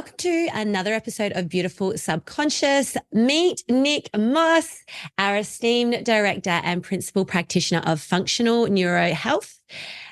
Welcome to another episode of Beautiful Subconscious. Meet Nick Moss, our esteemed director and principal practitioner of functional neurohealth.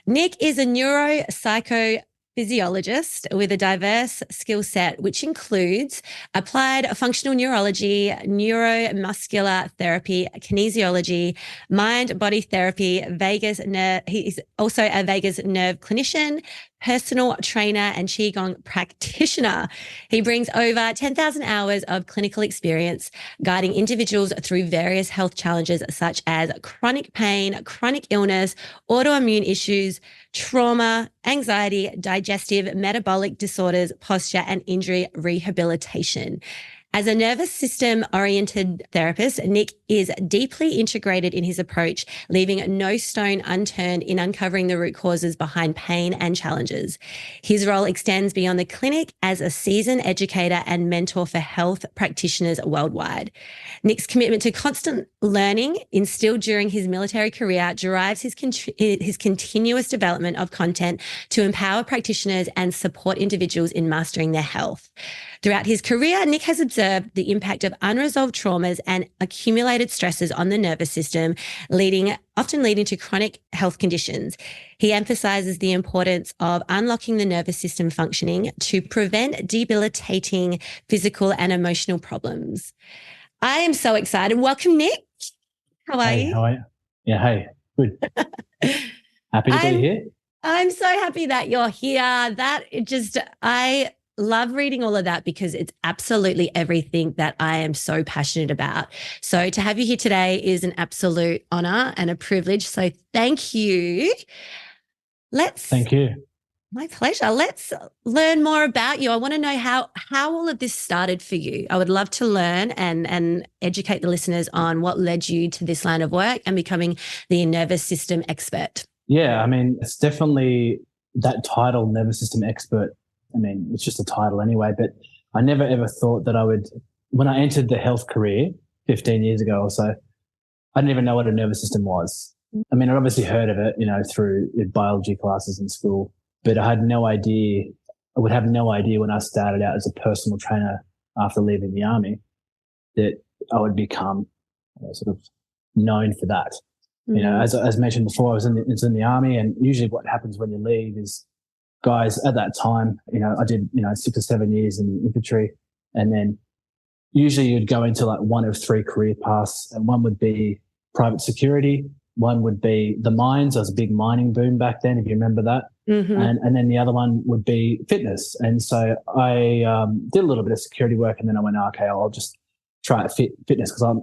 Nick is a neuropsychologist with a diverse skill set, which includes applied functional neurology, neuromuscular therapy, kinesiology, mind-body therapy, vagus nerve. He's also a vagus nerve clinician, personal trainer, and Qigong practitioner. He brings over 10,000 hours of clinical experience guiding individuals through various health challenges such as chronic pain, chronic illness, autoimmune issues, trauma, anxiety, digestive, metabolic disorders, posture, and injury rehabilitation. As a nervous system-oriented therapist, Nick is deeply integrated in his approach, leaving no stone unturned in uncovering the root causes behind pain and challenges. His role extends beyond the clinic as a seasoned educator and mentor for health practitioners worldwide. Nick's commitment to constant learning, instilled during his military career, drives his continuous development of content to empower practitioners and support individuals in mastering their health. Throughout his career, Nick has observed the impact of unresolved traumas and accumulated stresses on the nervous system, often leading to chronic health conditions. He emphasizes the importance of unlocking the nervous system functioning to prevent debilitating physical and emotional problems. I am so excited. Welcome, Nick. How are you? How are you? Yeah, hey, good. Happy to be here. I'm so happy that you're here. I love reading all of that because it's absolutely everything that I am so passionate about. So to have you here today is an absolute honor and a privilege. So thank you. Thank you. My pleasure. Let's learn more about you. I want to know how all of this started for you. I would love to learn and educate the listeners on what led you to this line of work and becoming the nervous system expert. Yeah, I mean, it's definitely that title, nervous system expert. I mean, it's just a title anyway, but I never ever thought that I would, when I entered the health career 15 years ago or so, I didn't even know what a nervous system was. I mean, I'd obviously heard of it, through biology classes in school, but I had no idea, I would have no idea when I started out as a personal trainer after leaving the army that I would become sort of known for that. Mm-hmm. As mentioned before, I was in the army, and usually what happens when you leave is guys at that time, I did, 6 or 7 years in the infantry, and then usually you'd go into like one of three career paths, and one would be private security, one would be the mines. There was a big mining boom back then, if you remember that. Mm-hmm. And then the other one would be fitness. And so I did a little bit of security work, and then I went, okay, I'll just try fitness because I'm,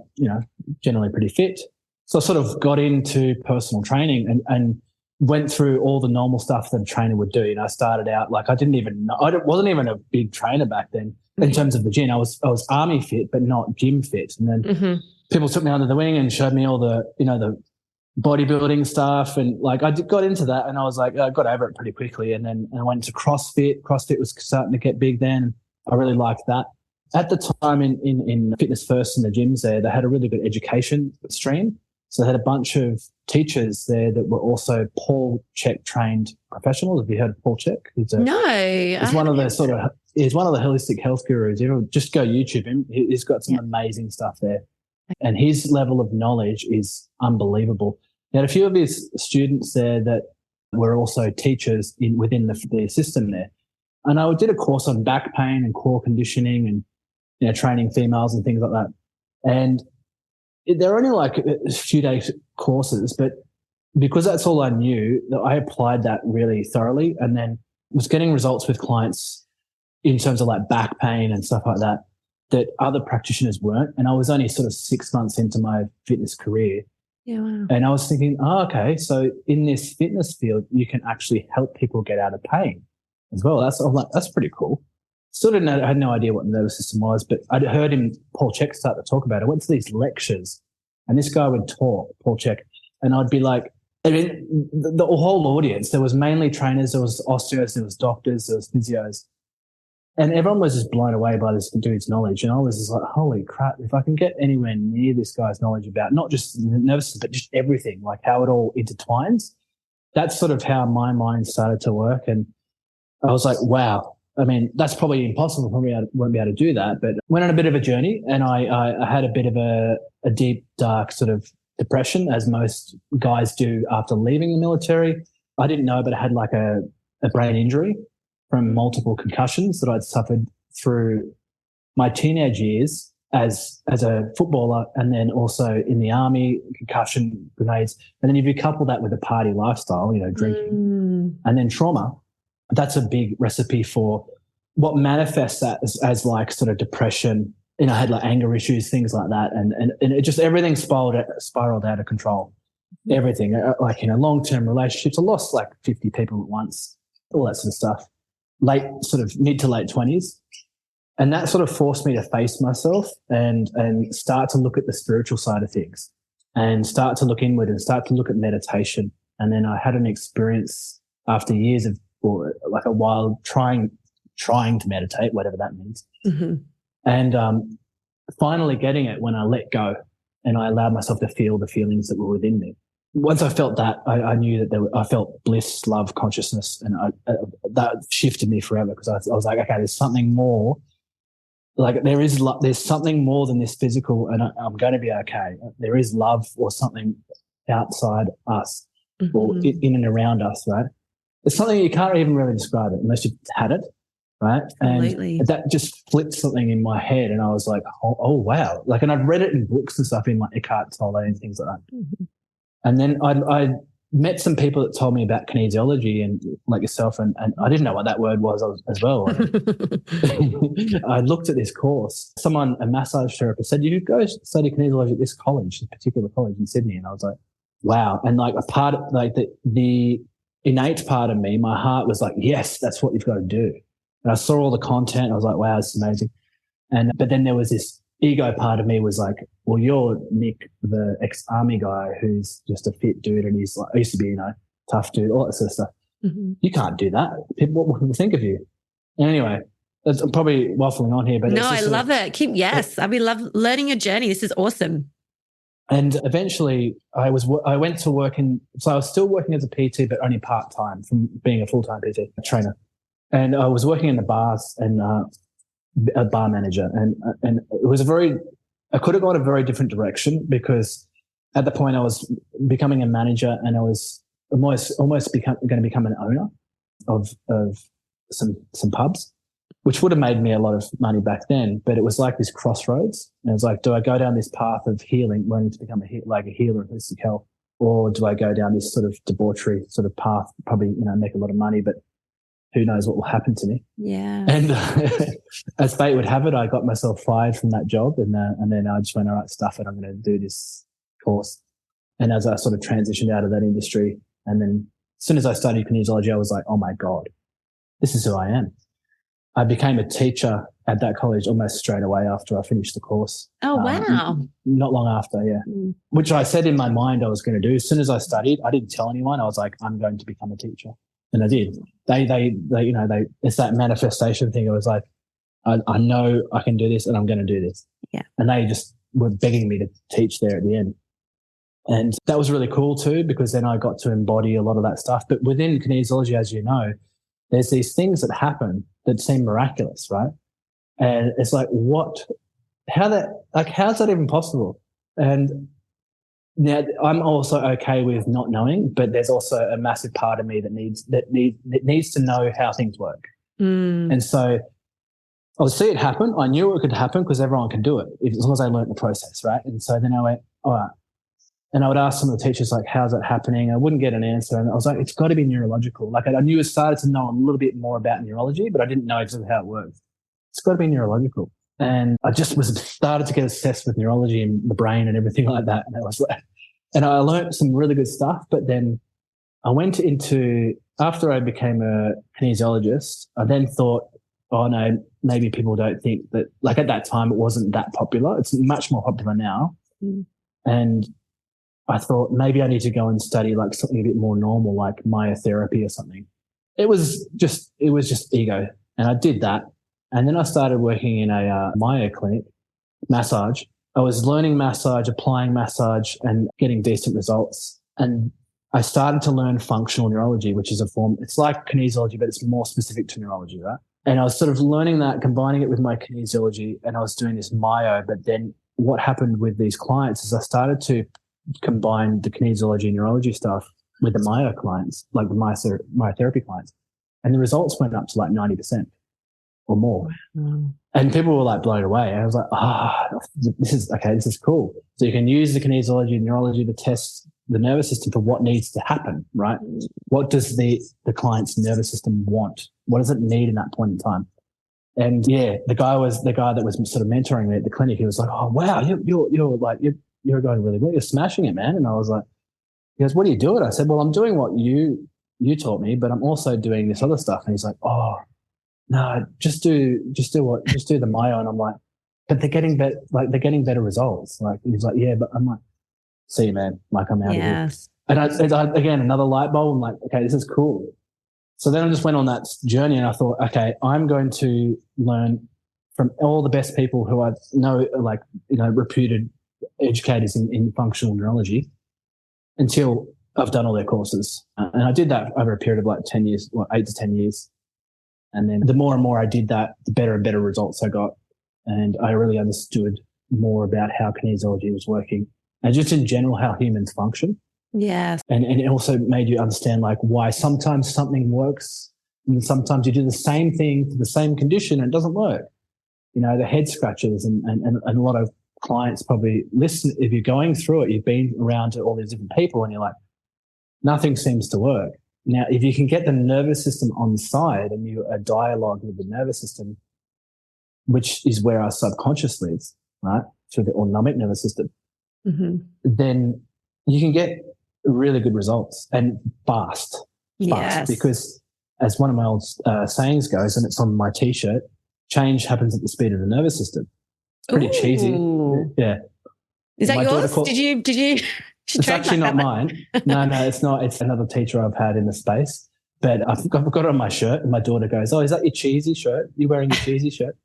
generally pretty fit. So I sort of got into personal training and went through all the normal stuff that a trainer would do. I started out like I didn't even know. I wasn't even a big trainer back then in terms of the gym. I was army fit, but not gym fit. And then people took me under the wing and showed me all the, the bodybuilding stuff. And like I got into that, and I was like, I got over it pretty quickly. And then I went to CrossFit. CrossFit was starting to get big then. I really liked that. At the time in Fitness First in the gyms there, they had a really good education stream. So they had a bunch of teachers there that were also Paul Chek trained professionals. Have you heard of Paul Chek? He's one of the holistic health gurus. Just go YouTube him. He's got some amazing stuff there. And his level of knowledge is unbelievable. He had a few of his students there that were also teachers within the system there. And I did a course on back pain and core conditioning and, training females and things like that. And they're only like a few days courses, but because that's all I knew, I applied that really thoroughly, and then was getting results with clients in terms of like back pain and stuff like that other practitioners weren't. And I was only sort of 6 months into my fitness career. Yeah, wow. And I was thinking, okay, so in this fitness field, you can actually help people get out of pain as well. I'm like, that's pretty cool. Still I had no idea what the nervous system was, but I'd heard Paul Chek, start to talk about it. I went to these lectures, and this guy would talk, Paul Chek, and I'd be like, I mean, the whole audience, there was mainly trainers, there was osteos, there was doctors, there was physios, and everyone was just blown away by this dude's knowledge. And I was just like, holy crap, if I can get anywhere near this guy's knowledge about not just the nervous system, but just everything, like how it all intertwines, that's sort of how my mind started to work. And I was like, wow. I mean, that's probably impossible for me. I won't be able to do that. But went on a bit of a journey, and I had a bit of a deep, dark sort of depression, as most guys do after leaving the military. I didn't know, but I had like a brain injury from multiple concussions that I'd suffered through my teenage years as a footballer, and then also in the army, concussion, grenades. And then if you couple that with a party lifestyle, drinking, and then trauma, that's a big recipe for what manifests as like sort of depression. I had like anger issues, things like that. And it just, everything spiraled out of control. Everything, like, long-term relationships. I lost like 50 people at once, all that sort of stuff. Mid to late 20s. And that sort of forced me to face myself and start to look at the spiritual side of things and start to look inward and start to look at meditation. And then I had an experience after years of, or like a while trying to meditate, whatever that means. Mm-hmm. And finally getting it when I let go and I allowed myself to feel the feelings that were within me. Once I felt that, I knew that I felt bliss, love, consciousness, and that shifted me forever, because I was like, okay, there's something more. Like there's something more than this physical, and I'm going to be okay. There is love or something outside us, mm-hmm. or in and around us, right? It's something you can't even really describe it unless you've had it, right? Completely. And that just flipped something in my head, and I was like, oh wow! Like, and I'd read it in books and stuff, in like Eckhart Tolle and things like that. Mm-hmm. And then I met some people that told me about kinesiology, and like yourself, and I didn't know what that word was as well. I looked at this course. A massage therapist said, you go study kinesiology at this particular college in Sydney. And I was like, wow. And like a part of like the innate part of me, my heart was like, yes, that's what you've got to do. And I saw all the content. I was like, wow, this is amazing. But then there was this ego part of me was like, well, you're Nick, the ex-army guy who's just a fit dude, and he's like, I used to be, tough dude, all that sort of stuff. Mm-hmm. You can't do that. What will people think of you? Anyway, I'm probably waffling on here, but no, I love it. I love learning your journey. This is awesome. And eventually, I went to work so I was still working as a PT, but only part time from being a full time PT trainer. And I was working in the bars and a bar manager, and it was I could have gone a very different direction, because at the point I was becoming a manager, and I was almost going to become an owner of some pubs, which would have made me a lot of money back then. But it was like this crossroads, and it was like, do I go down this path of healing, learning to become a healer in holistic health, or do I go down this sort of debauchery sort of path, probably make a lot of money, but who knows what will happen to me? Yeah. And as fate would have it, I got myself fired from that job, and then I just went, all right, stuff it, I'm going to do this course. And as I sort of transitioned out of that industry, and then as soon as I studied kinesiology, I was like, oh my God, this is who I am. I became a teacher at that college almost straight away after I finished the course. Oh, wow. Not long after, yeah. Mm. Which I said in my mind I was going to do. As soon as I studied, I didn't tell anyone. I was like, I'm going to become a teacher. And I did. They it's that manifestation thing. It was like, I know I can do this, and I'm going to do this. Yeah. And they just were begging me to teach there at the end. And that was really cool too, because then I got to embody a lot of that stuff. But within kinesiology, as you know, there's these things that happen that seem miraculous, right? And it's like, how's that even possible? And now I'm also okay with not knowing, but there's also a massive part of me that needs to know how things work. Mm. And so I would see it happen. I knew it could happen because everyone can do it as long as I learned the process, right? And so then I went, all right. And I would ask some of the teachers, like, how's that happening? I wouldn't get an answer. And I was like, it's got to be neurological. Like, I knew I started to know a little bit more about neurology, but I didn't know exactly how it works. It's got to be neurological. And I just started to get obsessed with neurology and the brain and everything like that. And and I learned some really good stuff. But then I went after I became a kinesiologist, I then thought, oh no, maybe people don't think that, like at that time, it wasn't that popular. It's much more popular now. Mm. And I thought maybe I need to go and study like something a bit more normal, like myotherapy or something. It was just ego. And I did that. And then I started working in a myo clinic, massage. I was learning massage, applying massage, and getting decent results. And I started to learn functional neurology, which is a form, it's like kinesiology, but it's more specific to neurology, right? And I was sort of learning that, combining it with my kinesiology, and I was doing this myo. But then what happened with these clients is I started to combine the kinesiology and neurology stuff with the myo clients, like the myotherapy clients. And the results went up to like 90% or more. Mm. And people were like blown away. I was like, this is cool. So you can use the kinesiology and neurology to test the nervous system for what needs to happen, right? What does the client's nervous system want? What does it need in that point in time? And yeah, the guy that was sort of mentoring me at the clinic. He was like, "Oh wow, you're going really well. You're smashing it, man." And I was like, he goes, "What are you doing?" I said, "Well, I'm doing what you taught me, but I'm also doing this other stuff." And he's like, "Oh no, just do the myo." And I'm like, "But they're getting better results." Like he's like, "Yeah," but I'm like, "See you, man. Like I'm out of here." And I again, another light bulb. I'm like, "Okay, this is cool." So then I just went on that journey, and I thought, okay, I'm going to learn from all the best people who I know, like, reputed educators in functional neurology, until I've done all their courses. And I did that over a period of like 10 years, 8 to 10 years. And then the more and more I did that, the better and better results I got. And I really understood more about how kinesiology was working and just in general how humans function. Yes. And it also made you understand like why sometimes something works and sometimes you do the same thing for the same condition and it doesn't work. The head scratches and a lot of clients probably listen. If you're going through it, you've been around all these different people and you're like, nothing seems to work. Now, if you can get the nervous system on side and you a dialogue with the nervous system, which is where our subconscious lives, right? Through the autonomic nervous system, then you can get really good results and fast. Yes. Because as one of my old sayings goes, and it's on my t-shirt, change happens at the speed of the nervous system. It's pretty cheesy. Yeah. Is that yours? Did you? It's actually not mine. No, it's not. It's another teacher I've had in the space. But I've got it on my shirt, and my daughter goes, "Oh, is that your cheesy shirt? You wearing your cheesy shirt?"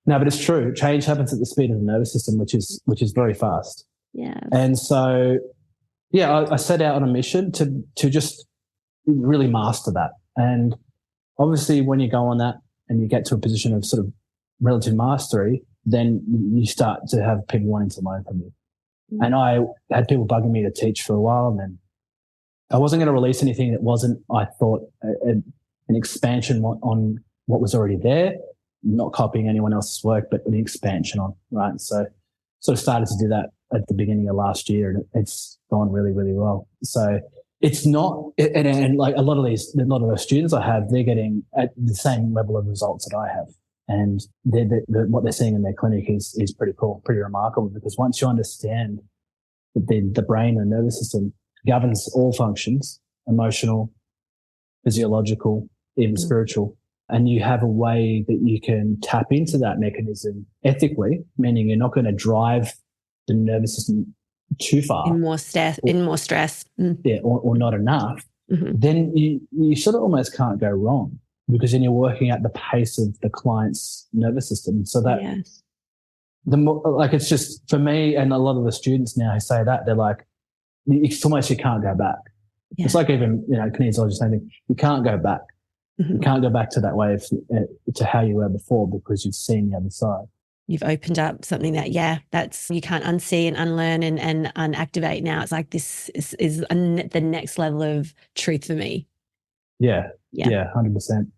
No, but it's true. Change happens at the speed of the nervous system, which is very fast. Yeah. And so, yeah, I set out on a mission to just really master that. And obviously, when you go on that and you get to a position of sort of relative mastery, then you start to have people wanting to learn from you. And I had people bugging me to teach for a while, and then I wasn't going to release anything that wasn't, I thought, an expansion on what was already there, not copying anyone else's work, but an expansion on, right? So sort of started to do that at the beginning of last year, and it's gone really, really well. So it's not, and like a lot of the students I have, they're getting at the same level of results that I have. And what they're seeing in their clinic is pretty cool, pretty remarkable, because once you understand that the brain and nervous system governs all functions, emotional, physiological, even spiritual, and you have a way that you can tap into that mechanism ethically, meaning you're not going to drive the nervous system too far. In more stress. Yeah, or not enough, then you sort of almost can't go wrong, because then you're working at the pace of the client's nervous system. So that the more, like, it's just for me and a lot of the students now who say that, they're like, it's almost you can't go back. Yeah. It's like even, kinesiology, same thing. You can't go back. You can't go back to that way to how you were before, because you've seen the other side. You've opened up something that, that's, you can't unsee and unlearn and unactivate now. It's like this is the next level of truth for me. Yeah. 100%.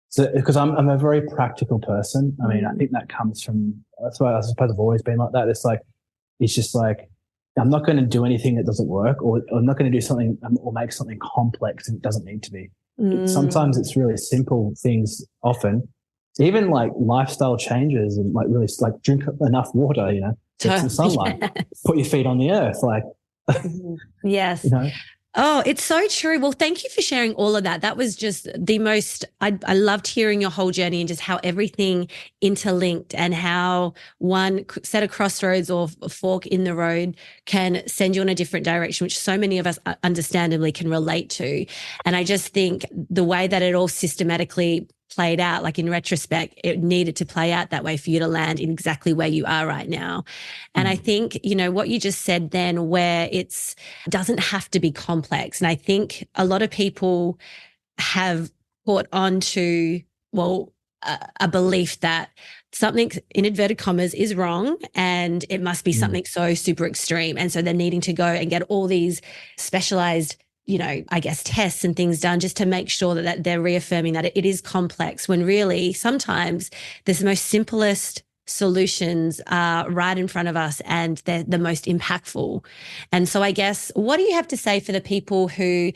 So, because I'm a very practical person. I mean, I think that comes from, that's why I suppose I've always been like that. It's just like, I'm not going to do anything that doesn't work, or I'm not going to do something or make something complex if it doesn't need to be. Sometimes it's really simple things, often, even like lifestyle changes, and like really like drink enough water, get some sunlight, put your feet on the earth, like, yes. Oh, it's so true. Well, thank you for sharing all of that. That was just the most, I loved hearing your whole journey and just how everything interlinked, and how one set of crossroads or a fork in the road can send you in a different direction, which so many of us understandably can relate to. And I just think the way that it all systematically played out, like in retrospect, it needed to play out that way for you to land in exactly where you are right now. And I think, what you just said then, where doesn't have to be complex. And I think a lot of people have caught on to, well, a belief that something in inverted commas is wrong and it must be something so super extreme. And so they're needing to go and get all these specialized, I guess, tests and things done just to make sure that they're reaffirming that it is complex, when really sometimes the most simplest solutions are right in front of us and they're the most impactful. And so I guess, what do you have to say for the people who,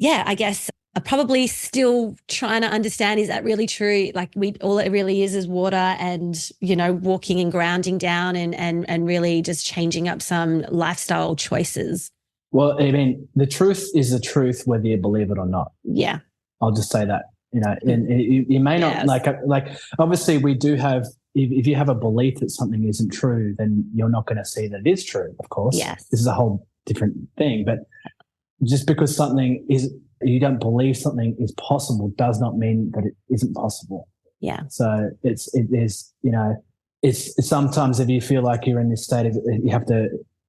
I guess, are probably still trying to understand, is that really true? Like, all it really is water and, walking and grounding down and really just changing up some lifestyle choices. Well, I mean, the truth is the truth, whether you believe it or not. Yeah. I'll just say that, and you may not like, obviously we do have, if you have a belief that something isn't true, then you're not going to see that it is true, of course. Yes. This is a whole different thing. But just because you don't believe something is possible does not mean that it isn't possible. Yeah. So it's sometimes if you feel like you're in this state of,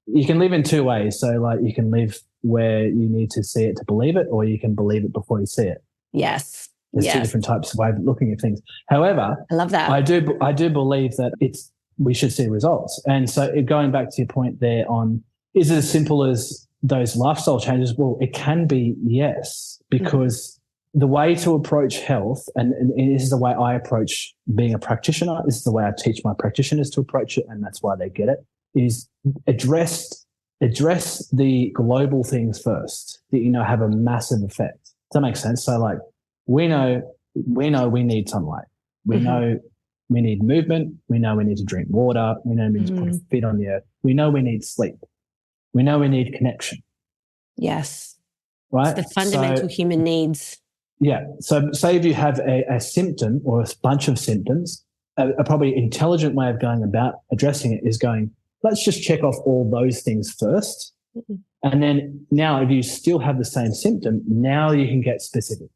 you can live in two ways. So like, you can live where you need to see it to believe it, or you can believe it before you see it. Yes. There's two different types of ways of looking at things. However, I love that. I do believe that we should see results. And so going back to your point there on, is it as simple as those lifestyle changes? Well, it can be, yes, because the way to approach health, and this is the way I approach being a practitioner, this is the way I teach my practitioners to approach it, and that's why they get it, is address the global things first that, have a massive effect. Does that make sense? So like, we know we need sunlight. We know we need movement. We know we need to drink water. We know we need to put our feet on the earth. We know we need sleep. We know we need connection. Yes. Right? It's the fundamental human needs. Yeah. So say if you have a symptom or a bunch of symptoms, a probably intelligent way of going about addressing it is going, let's just check off all those things first. And then now if you still have the same symptom, now you can get specific.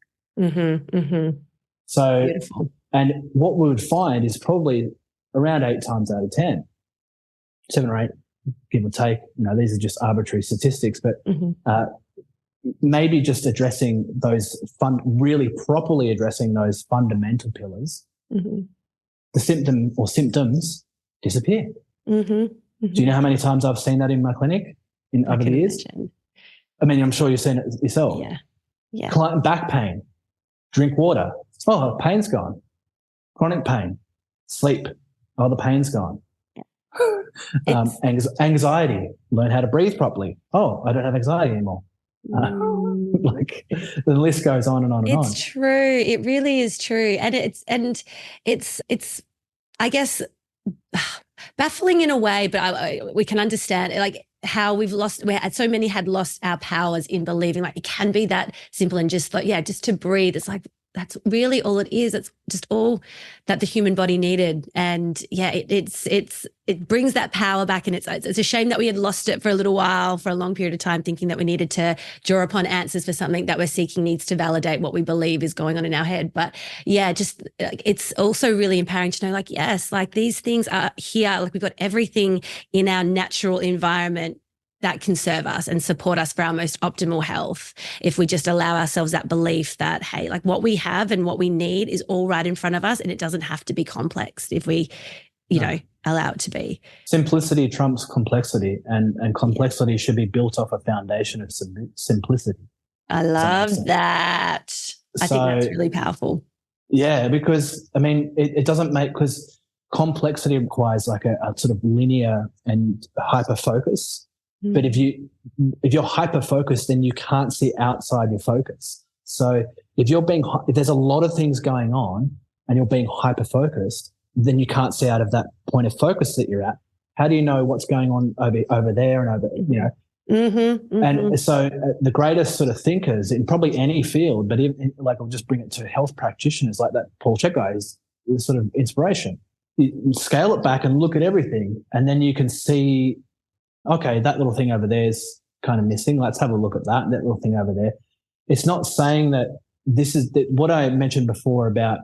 So, beautiful. And what we would find is probably around 8 times out of 10, 7 or 8, give or take, these are just arbitrary statistics, but maybe just addressing those really properly addressing those fundamental pillars, the symptom or symptoms disappear. Do you know how many times I've seen that in my clinic over the years? Imagine. I mean, I'm sure you've seen it yourself. Yeah. Client back pain, drink water. Oh, pain's gone. Chronic pain, sleep. Oh, the pain's gone. Anxiety, learn how to breathe properly. Oh, I don't have anxiety anymore. Like the list goes on and on and on. It's true. It really is true. And it's I guess, baffling in a way, but we can understand like how so many had lost our powers in believing like it can be that simple and just like, just to breathe. It's like, that's really all it is. It's just all that the human body needed. And it brings that power back. And it's a shame that we had lost it for a little while, for a long period of time, thinking that we needed to draw upon answers for something that we're seeking needs to validate what we believe is going on in our head. But just it's also really empowering to know like, yes, like these things are here. Like we've got everything in our natural environment that can serve us and support us for our most optimal health, if we just allow ourselves that belief that, hey, like what we have and what we need is all right in front of us, and it doesn't have to be complex if we, allow it to be. Simplicity trumps complexity, and complexity should be built off a foundation of simplicity. I love that. I think that's really powerful. Yeah, because, I mean, it doesn't because complexity requires like a sort of linear and hyper focus. But if you're hyper focused, then you can't see outside your focus. So if there's a lot of things going on and you're being hyper focused, then you can't see out of that point of focus that you're at. How do you know what's going on over there and over, And so the greatest sort of thinkers in probably any field, but even, like I'll just bring it to health practitioners, like that Paul Chek guy is sort of inspiration. You scale it back and look at everything, and then you can see, okay, that little thing over there is kind of missing. Let's have a look at that little thing over there. It's not saying that this is what I mentioned before about,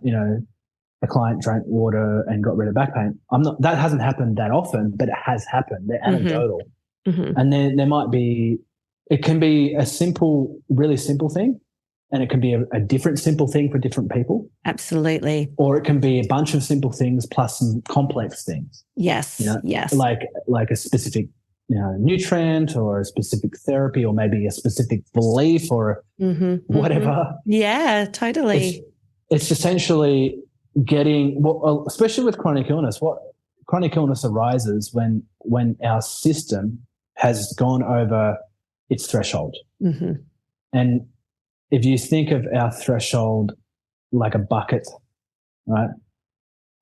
a client drank water and got rid of back pain. That hasn't happened that often, but it has happened. They're anecdotal. And then there might be, it can be a simple, really simple thing, And it can be a different simple thing for different people. Absolutely. Or it can be a bunch of simple things plus some complex things. Yes. Yes. Like a specific, nutrient or a specific therapy or maybe a specific belief or whatever. Mm-hmm. Yeah, totally. It's essentially getting, especially with chronic illness, chronic illness arises when our system has gone over its threshold. Mm-hmm. And if you think of our threshold like a bucket, right?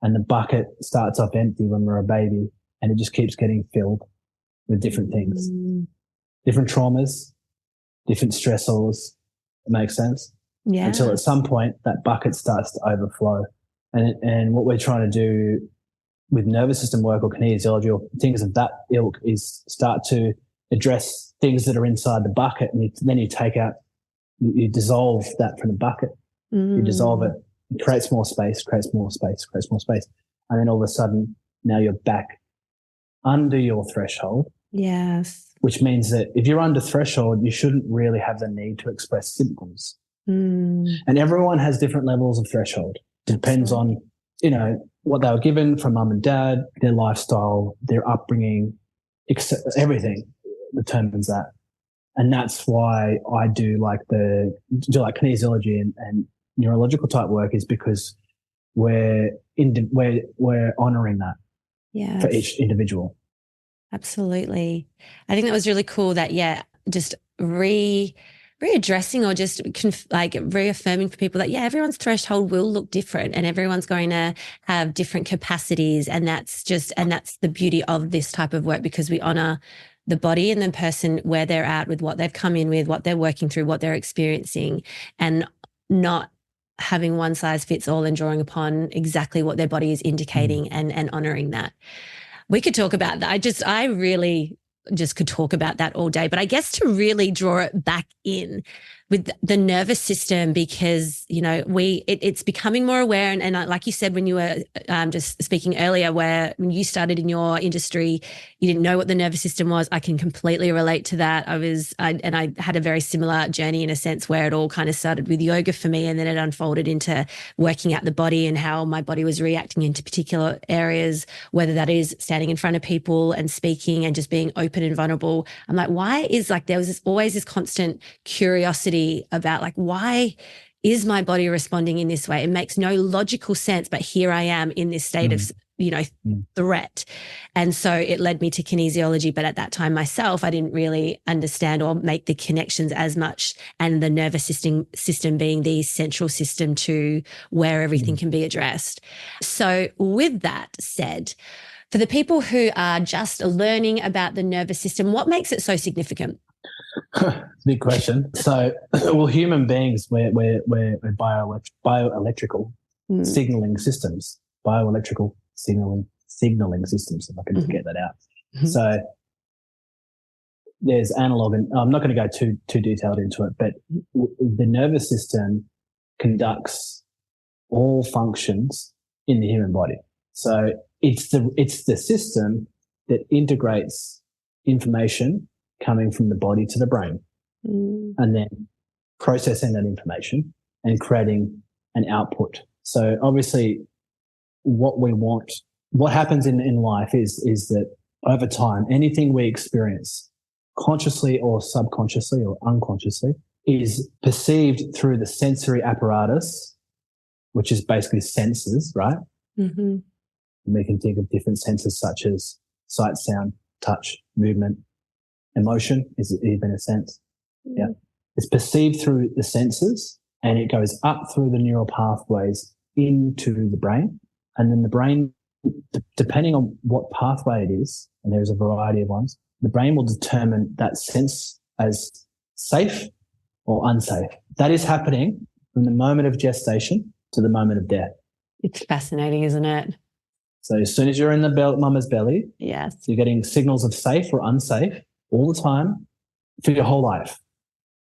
And the bucket starts off empty when we're a baby and it just keeps getting filled with different things, different traumas, different stressors. It makes sense? Yeah. Until at some point that bucket starts to overflow. And what we're trying to do with nervous system work or kinesiology or things of that ilk is start to address things that are inside the bucket, and then you take out, you dissolve that from the bucket. You dissolve it, it creates more space, and then all of a sudden now you're back under your threshold. Yes. Which means that if you're under threshold, you shouldn't really have the need to express symptoms. And everyone has different levels of threshold. Depends on, what they were given from mum and dad, their lifestyle, their upbringing, everything determines that. And that's why I do like kinesiology and neurological type work, is because we're honoring that for each individual. Absolutely. I think that was really cool that, just readdressing or just reaffirming for people that, everyone's threshold will look different and everyone's going to have different capacities. And that's the beauty of this type of work, because we honor the body and the person where they're at with what they've come in with, what they're working through, what they're experiencing, and not having one size fits all and drawing upon exactly what their body is indicating and honoring that. We could talk about that. I really just could talk about that all day, but I guess to really draw it back in with the nervous system, because, it's becoming more aware. And like you said, when you were just speaking earlier, where when you started in your industry, you didn't know what the nervous system was. I can completely relate to that. I had a very similar journey in a sense, where it all kind of started with yoga for me. And then it unfolded into working out the body and how my body was reacting into particular areas, whether that is standing in front of people and speaking and just being open and vulnerable. I'm like, why is there was always this constant curiosity about why is my body responding in this way? It makes no logical sense, but here I am in this state of, threat. And so it led me to kinesiology. But at that time myself, I didn't really understand or make the connections as much, and the nervous system being the central system to where everything can be addressed. So with that said, for the people who are just learning about the nervous system, what makes it so significant? Big question. So, human beings, we're bioelectrical signaling systems, bioelectrical signaling systems, if I can get that out. So there's analog, and I'm not going to go too detailed into it, but the nervous system conducts all functions in the human body. So it's the system that integrates information coming from the body to the brain, and then processing that information and creating an output. So obviously what happens in life is that over time, anything we experience consciously or subconsciously or unconsciously is perceived through the sensory apparatus, which is basically senses, right? Mm-hmm. We can think of different senses such as sight, sound, touch, movement. Emotion is even a sense. Yeah. It's perceived through the senses, and it goes up through the neural pathways into the brain. And then the brain, depending on what pathway it is, and there's a variety of ones, the brain will determine that sense as safe or unsafe. That is happening from the moment of gestation to the moment of death. It's fascinating, isn't it? So as soon as you're in the mama's belly, yes, you're getting signals of safe or unsafe all the time for your whole life.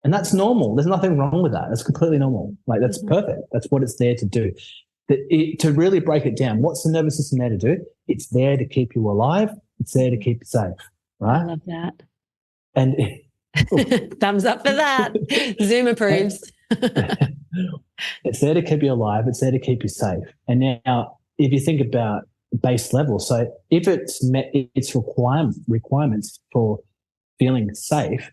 And that's normal. There's nothing wrong with that. That's completely normal. That's perfect. That's what it's there to do. To really break it down, what's the nervous system there to do? It's there to keep you alive. It's there to keep you safe, right? I love that. And thumbs up for that. Zoom approves. It's there to keep you alive. It's there to keep you safe. And now, if you think about base level, so if it's met its requirements for feeling safe,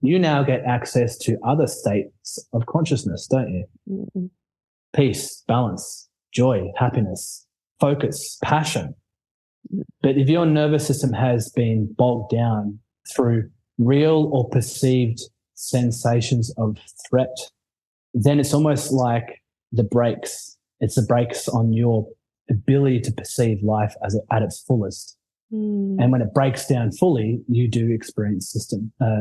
you now get access to other states of consciousness, don't you? Mm-hmm. Peace, balance, joy, happiness, focus, passion. But if your nervous system has been bogged down through real or perceived sensations of threat, then it's almost like the brakes. It's the brakes on your ability to perceive life at its fullest. And when it breaks down fully, you do experience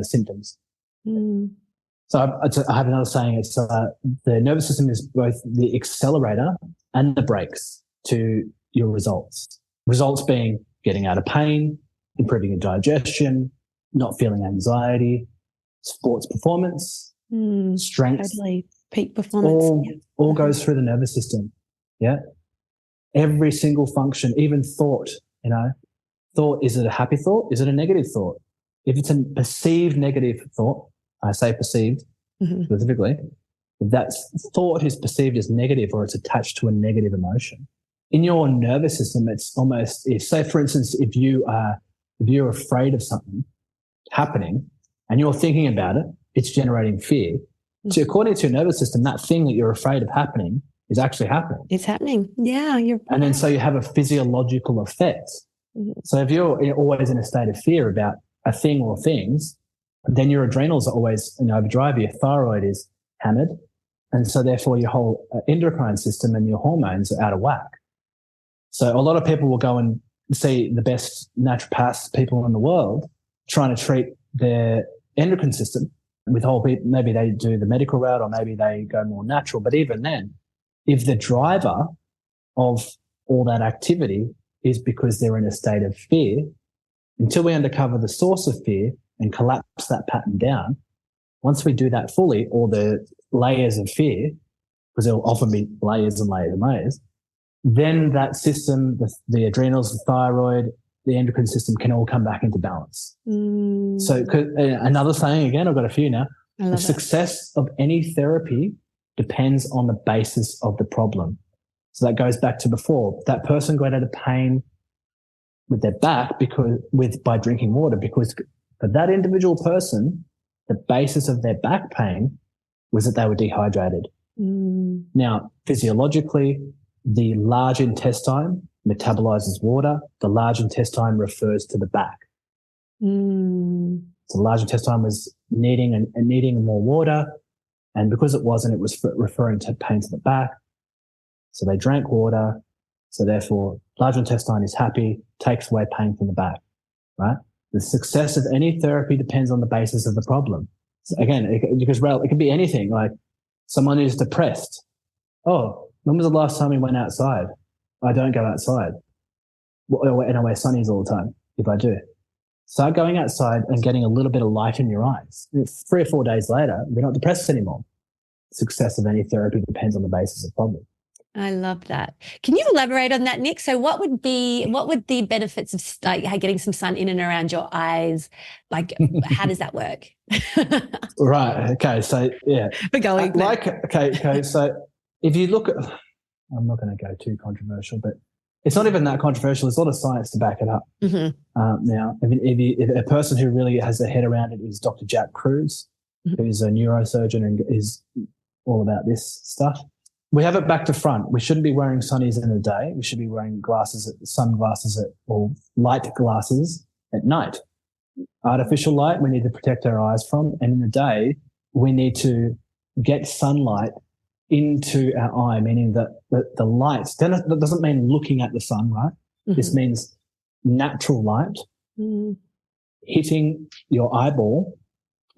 symptoms. So I have another saying. It's the nervous system is both the accelerator and the brakes to your results. Results being getting out of pain, improving your digestion, not feeling anxiety, sports performance, strength. Totally. Peak performance. All goes through the nervous system. Yeah. Every single function, even thought, thought, is it a happy thought? Is it a negative thought? If it's a perceived negative thought, I say perceived specifically, if that thought is perceived as negative or it's attached to a negative emotion, in your nervous system, it's almost, say for instance, if you're afraid of something happening and you're thinking about it, it's generating fear. So according to your nervous system, that thing that you're afraid of happening is actually happening. It's happening. Yeah. And then so you have a physiological effect. So if you're always in a state of fear about a thing or things, then your adrenals are always in overdrive, your thyroid is hammered. And so therefore your whole endocrine system and your hormones are out of whack. So a lot of people will go and see the best naturopaths, people in the world, trying to treat their endocrine system with maybe they do the medical route or maybe they go more natural. But even then, if the driver of all that activity is because they're in a state of fear, until we uncover the source of fear and collapse that pattern down, once we do that fully, all the layers of fear, because there will often be layers and layers and layers, then that system, the adrenals, the thyroid, the endocrine system can all come back into balance. So another saying, again, I've got a few now, the success of any therapy depends on the basis of the problem. So that goes back to before. That person got out of pain with their back by drinking water, because for that individual person, the basis of their back pain was that they were dehydrated. Now, physiologically, the large intestine metabolizes water. The large intestine refers to the back. So the large intestine was needing more water. And because it wasn't, it was referring to pain to the back. So they drank water. So therefore, large intestine is happy, takes away pain from the back, right? The success of any therapy depends on the basis of the problem. So again, because it can be anything, like someone who's depressed. Oh, when was the last time we went outside? I don't go outside. And I wear sunnies all the time, if I do. Start going outside and getting a little bit of light in your eyes. 3 or 4 days later, we're not depressed anymore. Success of any therapy depends on the basis of the problem. I love that. Can you elaborate on that, Nick? So what would the benefits of getting some sun in and around your eyes? Like, how does that work? Right. Okay. So yeah. We're going. Okay. So if you look at, I'm not going to go too controversial, but it's not even that controversial. There's a lot of science to back it up. Now, if a person who really has their head around it is Dr. Jack Kruse, who's a neurosurgeon and is all about this stuff. We have it back to front. We shouldn't be wearing sunnies in the day. We should be wearing sunglasses or light glasses at night. Artificial light, we need to protect our eyes from. And in the day, we need to get sunlight into our eye, meaning that the lights, that doesn't mean looking at the sun, right? This means natural light hitting your eyeball,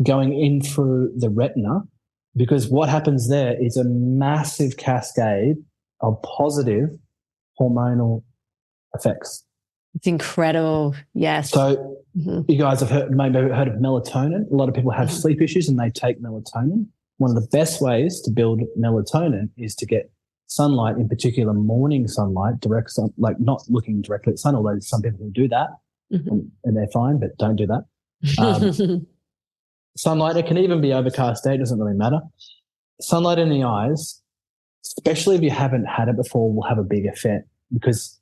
going in through the retina, because what happens there is a massive cascade of positive hormonal effects. It's incredible. Yes. So you guys have maybe heard of melatonin. A lot of people have sleep issues and they take melatonin. One of the best ways to build melatonin is to get sunlight, in particular morning sunlight, direct sun, like not looking directly at the sun, although some people will do that and they're fine, but don't do that. Sunlight, it can even be overcast day, it doesn't really matter. sunlight in the eyes, especially if you haven't had it before, will have a big effect, because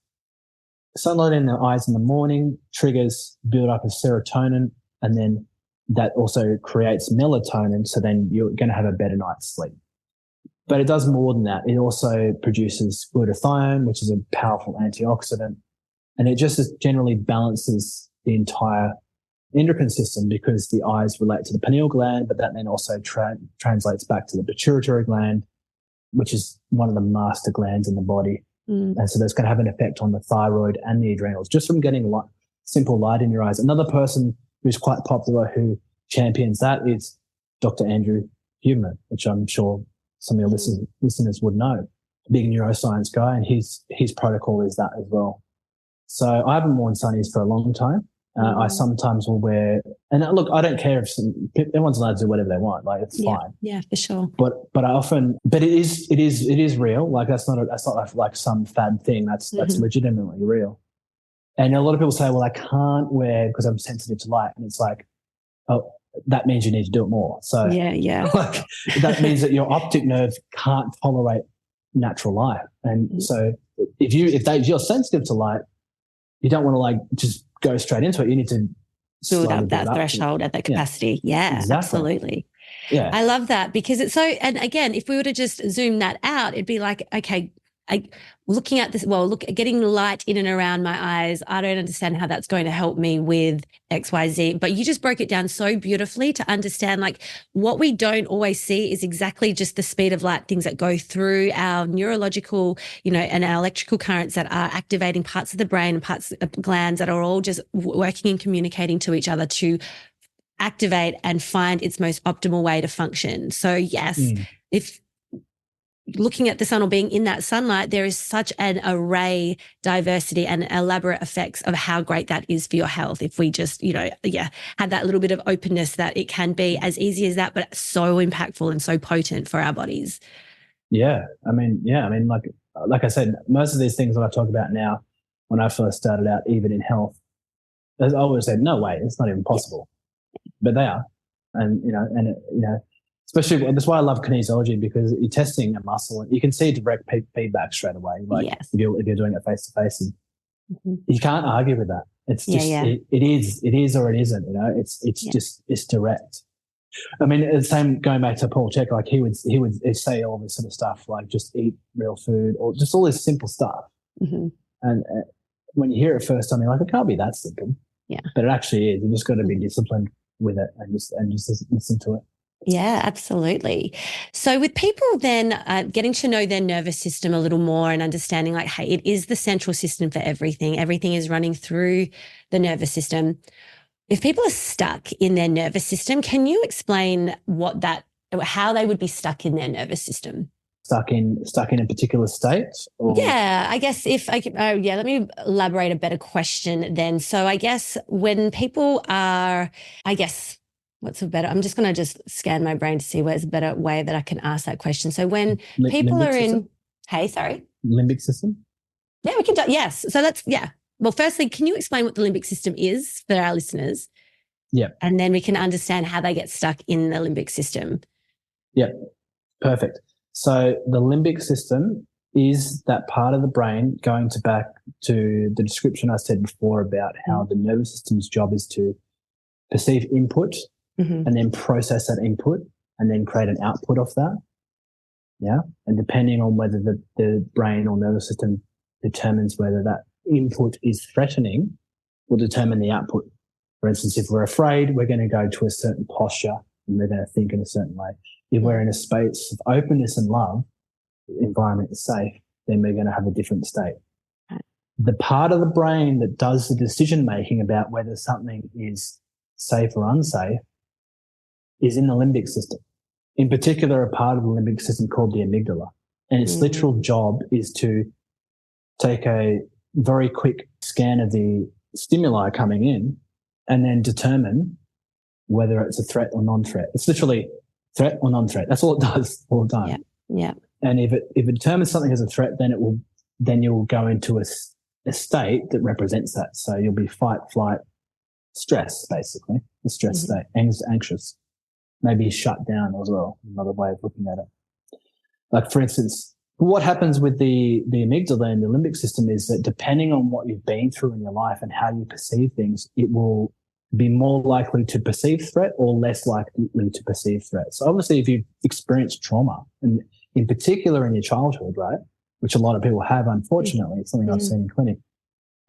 sunlight in the eyes in the morning triggers build up of serotonin, and then that also creates melatonin. So then you're going to have a better night's sleep. But it does more than that. It also produces glutathione, which is a powerful antioxidant. And it just generally balances the entire endocrine system, because the eyes relate to the pineal gland, but that then also translates back to the pituitary gland, which is one of the master glands in the body. And so that's going to have an effect on the thyroid and the adrenals, just from getting simple light in your eyes. Another person who's quite popular who champions that is Dr. Andrew Huberman, which I'm sure some of your listeners would know. Big neuroscience guy, and his protocol is that as well. So I haven't worn sunnies for a long time. I sometimes will wear, and look, I don't care if everyone's allowed to do whatever they want. Like, it's fine. Yeah, for sure. But I often, but it is real. Like, that's not like some fad thing. That's legitimately real. And a lot of people say, well, I can't wear because I'm sensitive to light. And it's like, oh, that means you need to do it more. So yeah. Like, that means that your optic nerve can't tolerate natural light. And so if you're sensitive to light, you don't want to like just go straight into it. You need to build up that threshold at that capacity. Yeah, exactly. Absolutely. Yeah. I love that, because it's so, and again, if we were to just zoom that out, it'd be like, okay, looking at this, getting light in and around my eyes, I don't understand how that's going to help me with XYZ. But you just broke it down so beautifully to understand, like, what we don't always see is exactly just the speed of light, things that go through our neurological, and our electrical currents that are activating parts of the brain and parts of glands that are all just working and communicating to each other to activate and find its most optimal way to function. So yes, if looking at the sun or being in that sunlight, there is such an array, diversity, and elaborate effects of how great that is for your health. If we just, had that little bit of openness, that it can be as easy as that, but so impactful and so potent for our bodies. Yeah. I mean, like I said, most of these things that I talk about now, when I first started out, even in health, I always said, no way, it's not even possible. But they are. And, especially, that's why I love kinesiology, because you're testing a muscle and you can see direct feedback straight away. Like, if you're doing it face to face, and you can't argue with that. It's just, it is or it isn't, it's direct. I mean, the same, going back to Paul Chek, like he would say all this sort of stuff, like just eat real food, or just all this simple stuff. And when you hear it first time, you're like, it can't be that simple. Yeah. But it actually is. You just got to be disciplined with it and just listen to it. Yeah, absolutely. So with people then getting to know their nervous system a little more and understanding, like, hey, it is the central system for everything. Everything is running through the nervous system. If people are stuck in their nervous system, can you explain how they would be stuck in their nervous system? Stuck in a particular state? Or? Yeah, I guess let me elaborate a better question then. So I guess when people are, I'm just going to just scan my brain to see where's a better way that I can ask that question. So when people are in, limbic system? Yeah, we can do, yes. So well, firstly, can you explain what the limbic system is for our listeners? Yeah. And then we can understand how they get stuck in the limbic system. Yeah, perfect. So the limbic system is that part of the brain, going back to the description I said before about how the nervous system's job is to perceive input and then process that input and then create an output of that. Yeah. And depending on whether the brain or nervous system determines whether that input is threatening, will determine the output. For instance, if we're afraid, we're going to go to a certain posture and we're going to think in a certain way. If we're in a space of openness and love, the environment is safe, then we're going to have a different state. The part of the brain that does the decision-making about whether something is safe or unsafe is in the limbic system. In particular, a part of the limbic system called the amygdala. And its literal job is to take a very quick scan of the stimuli coming in and then determine whether it's a threat or non-threat. It's literally threat or non-threat. That's all it does all the time. Yeah. And if it determines something as a threat, then you'll go into a state that represents that. So you'll be fight, flight, stress, basically, a stress state, anxious, maybe shut down as well, another way of looking at it. Like, for instance, what happens with the amygdala and the limbic system is that depending on what you've been through in your life and how you perceive things, it will be more likely to perceive threat or less likely to perceive threat. So obviously, if you've experienced trauma, and in particular in your childhood, right, which a lot of people have, unfortunately, it's something I've seen in clinic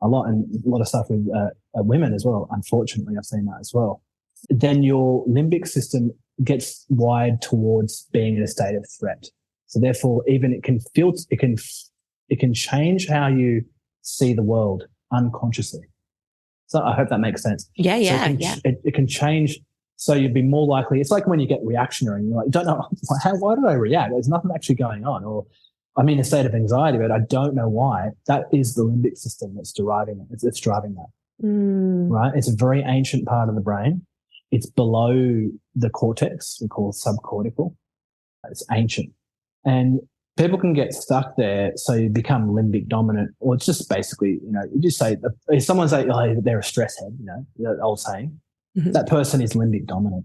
a lot, and a lot of stuff with women as well. Unfortunately, I've seen that as well. Then your limbic system gets wired towards being in a state of threat. So therefore, even it can change how you see the world unconsciously. So I hope that makes sense. Yeah, so it can change. So you'd be more likely. It's like when you get reactionary and you're like, you don't know why did I react? There's nothing actually going on, or I'm in a state of anxiety, but I don't know why. That is the limbic system that's deriving it. It's driving that. Right? It's a very ancient part of the brain. It's below the cortex, we call subcortical. It's ancient. And people can get stuck there, so you become limbic dominant, or it's just basically, you just say, if someone's like, oh, they're a stress head, the old saying, that person is limbic dominant.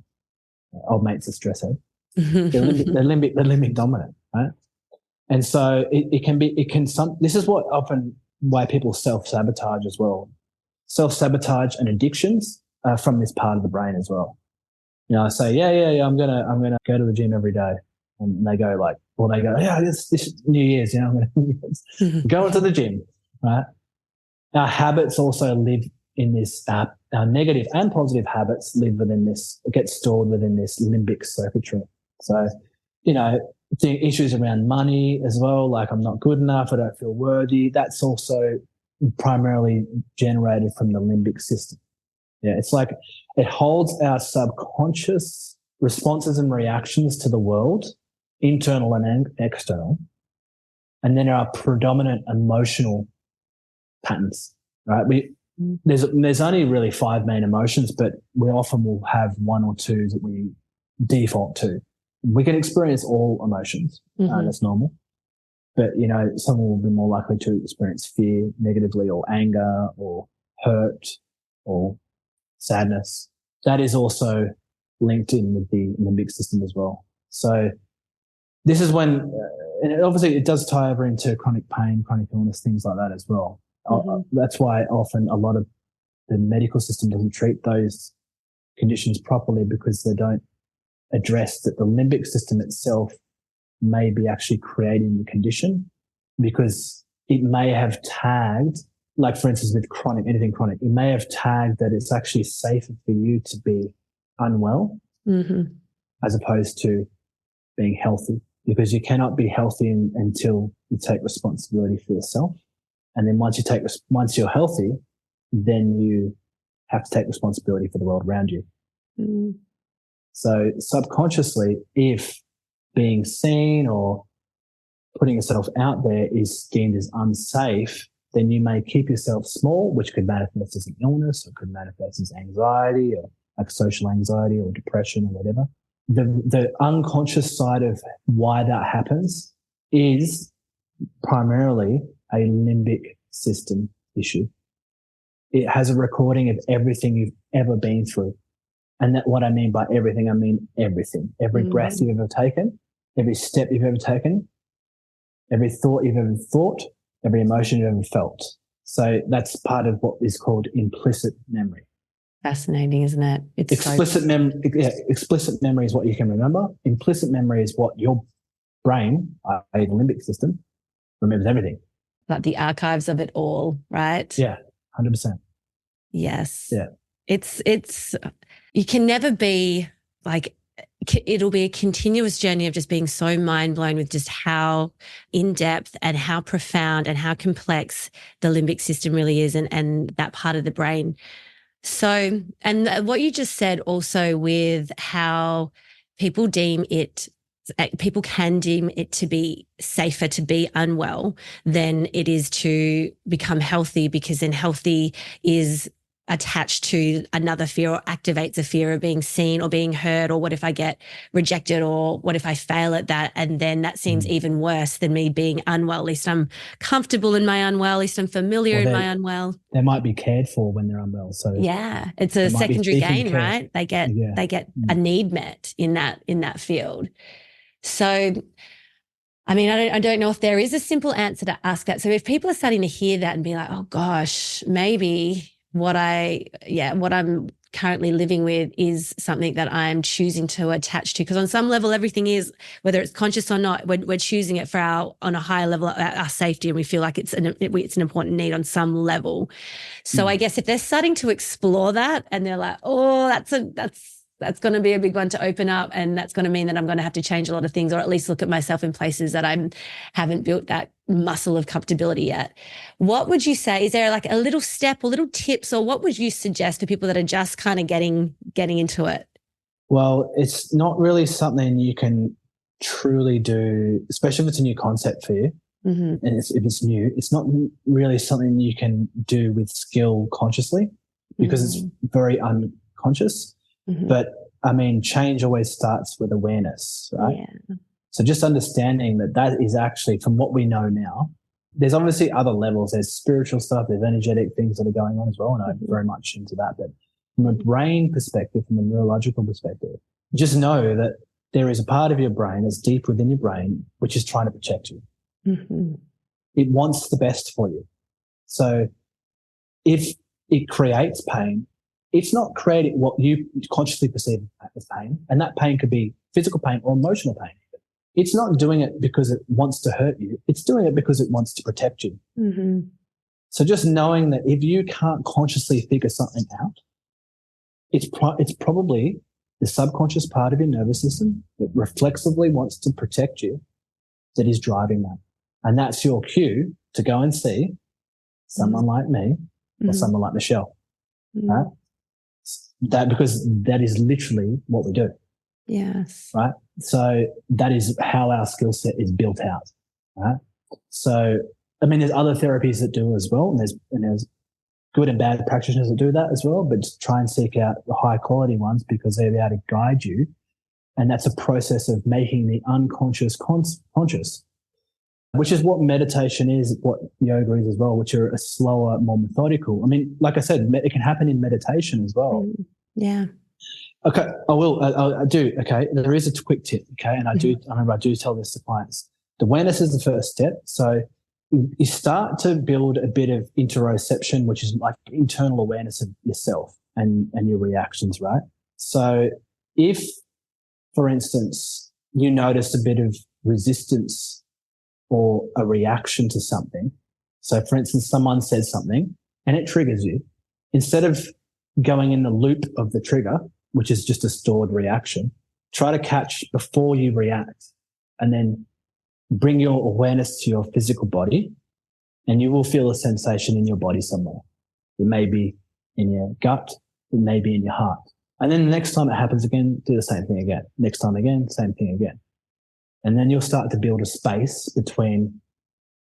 Old mate's a stress head. They're limbic dominant, right? And so this is what often why people self-sabotage as well. Self-sabotage and addictions are from this part of the brain as well. I say, yeah, I'm gonna go to the gym every day. And they go yeah, this New Year's, I'm going to go into the gym, right? Our habits also live in this, our negative and positive habits live within this, get stored within this limbic circuitry. So, the issues around money as well, like I'm not good enough, I don't feel worthy, that's also primarily generated from the limbic system. Yeah, it's like it holds our subconscious responses and reactions to the world, internal and external, and then our predominant emotional patterns, right? There's only really 5 main emotions, but we often will have 1 or 2 that we default to. We can experience all emotions, that's normal. But, someone will be more likely to experience fear negatively, or anger, or hurt, or sadness. That is also linked in with the limbic system as well. So this is when, and obviously it does tie over into chronic pain, chronic illness, things like that as well. That's why often a lot of the medical system doesn't treat those conditions properly, because they don't address that the limbic system itself may be actually creating the condition, because it may have tagged, like for instance with anything chronic, it may have tagged that it's actually safer for you to be unwell as opposed to being healthy, because you cannot be healthy until you take responsibility for yourself. And then once you're healthy, then you have to take responsibility for the world around you. So subconsciously, if being seen or putting yourself out there is deemed as unsafe, then you may keep yourself small, which could manifest as an illness, or could manifest as anxiety, or like social anxiety or depression or whatever. The unconscious side of why that happens is primarily a limbic system issue. It has a recording of everything you've ever been through. And that, what I mean by everything, I mean everything. Every breath you've ever taken, every step you've ever taken, every thought you've ever thought, every emotion you've ever felt. So that's part of what is called implicit memory. Fascinating, isn't it? It's explicit memory is what you can remember. Implicit memory is what your brain, the limbic system, remembers everything. Like the archives of it all, right? Yeah, 100%. Yes. Yeah. It's you can never be like, it'll be a continuous journey of just being so mind blown with just how in depth and how profound and how complex the limbic system really is, and that part of the brain. So, and what you just said also with how people can deem it to be safer to be unwell than it is to become healthy, because then healthy is attached to another fear or activates a fear of being seen or being heard, or what if I get rejected, or what if I fail at that? And then that seems even worse than me being unwell. At least I'm comfortable in my unwell, at least I'm familiar in my unwell. They might be cared for when they're unwell. So yeah, it's a secondary gain, right? They get a need met in that field. So I mean, I don't know if there is a simple answer to ask that. So if people are starting to hear that and be like, oh gosh, maybe what I'm currently living with is something that I'm choosing to attach to. Because on some level, everything is, whether it's conscious or not, we're choosing it for on a higher level, our safety, and we feel like it's an important need on some level. So I guess if they're starting to explore that and they're like, oh, that's going to be a big one to open up, and that's going to mean that I'm going to have to change a lot of things, or at least look at myself in places that I haven't built that muscle of comfortability yet. What would you say? Is there like a little step or little tips, or what would you suggest for people that are just kind of getting into it? Well, it's not really something you can truly do, especially if it's a new concept for you. And if it's new, it's not really something you can do with skill consciously, because it's very unconscious. But I mean, change always starts with awareness, right? Yeah. So just understanding that is actually, from what we know now, there's obviously other levels. There's spiritual stuff, there's energetic things that are going on as well. And I'm very much into that. But from a brain perspective, from a neurological perspective, just know that there is a part of your brain that's deep within your brain, which is trying to protect you. It wants the best for you. So if it creates pain, it's not creating what you consciously perceive as pain. And that pain could be physical pain or emotional pain. It's not doing it because it wants to hurt you. It's doing it because it wants to protect you. So just knowing that if you can't consciously figure something out, it's probably the subconscious part of your nervous system that reflexively wants to protect you that is driving that. And that's your cue to go and see someone like me or someone like Michelle. Right? Because that is literally what we do. Yes. Right. So that is how our skill set is built out. Right. So, I mean, there's other therapies that do as well. And there's good and bad practitioners that do that as well, but just try and seek out the high quality ones, because they're able to guide you. And that's a process of making the unconscious conscious, which is what meditation is, what yoga is as well, which are a slower, more methodical. I mean, like I said, it can happen in meditation as well. Yeah. Okay, I do. Okay, there is a quick tip. Okay, and I remember I do tell this to clients. The awareness is the first step. So you start to build a bit of interoception, which is like internal awareness of yourself and your reactions, right? So if, for instance, you notice a bit of resistance or a reaction to something. So for instance, someone says something and it triggers you. Instead of going in the loop of the trigger, which is just a stored reaction, try to catch before you react, and then bring your awareness to your physical body, and you will feel a sensation in your body somewhere. It may be in your gut, it may be in your heart. And then the next time it happens again, do the same thing again. Next time again, same thing again. And then you'll start to build a space between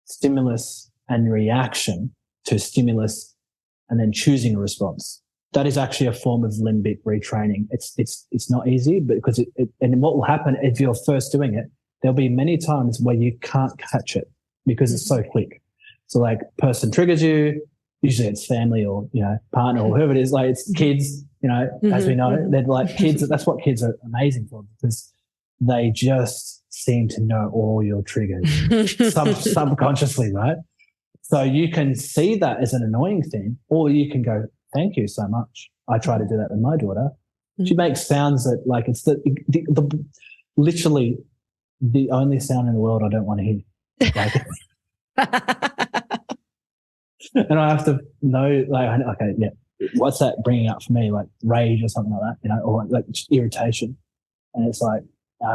stimulus and reaction to stimulus, and then choosing a response. That is actually a form of limbic retraining. It's not easy, but because and what will happen if you're first doing it, there'll be many times where you can't catch it because it's so quick. So like, person triggers you, usually it's family or, partner or whoever it is, like it's kids, as we know, they're like kids. That's what kids are amazing for, because they just seem to know all your triggers subconsciously, right? So you can see that as an annoying thing, or you can go, thank you so much. I try to do that with my daughter. She makes sounds that, like, it's literally the only sound in the world I don't want to hear. Like, and I have to know, like, okay, yeah, what's that bringing up for me? Like rage or something like that, or like irritation. And it's like,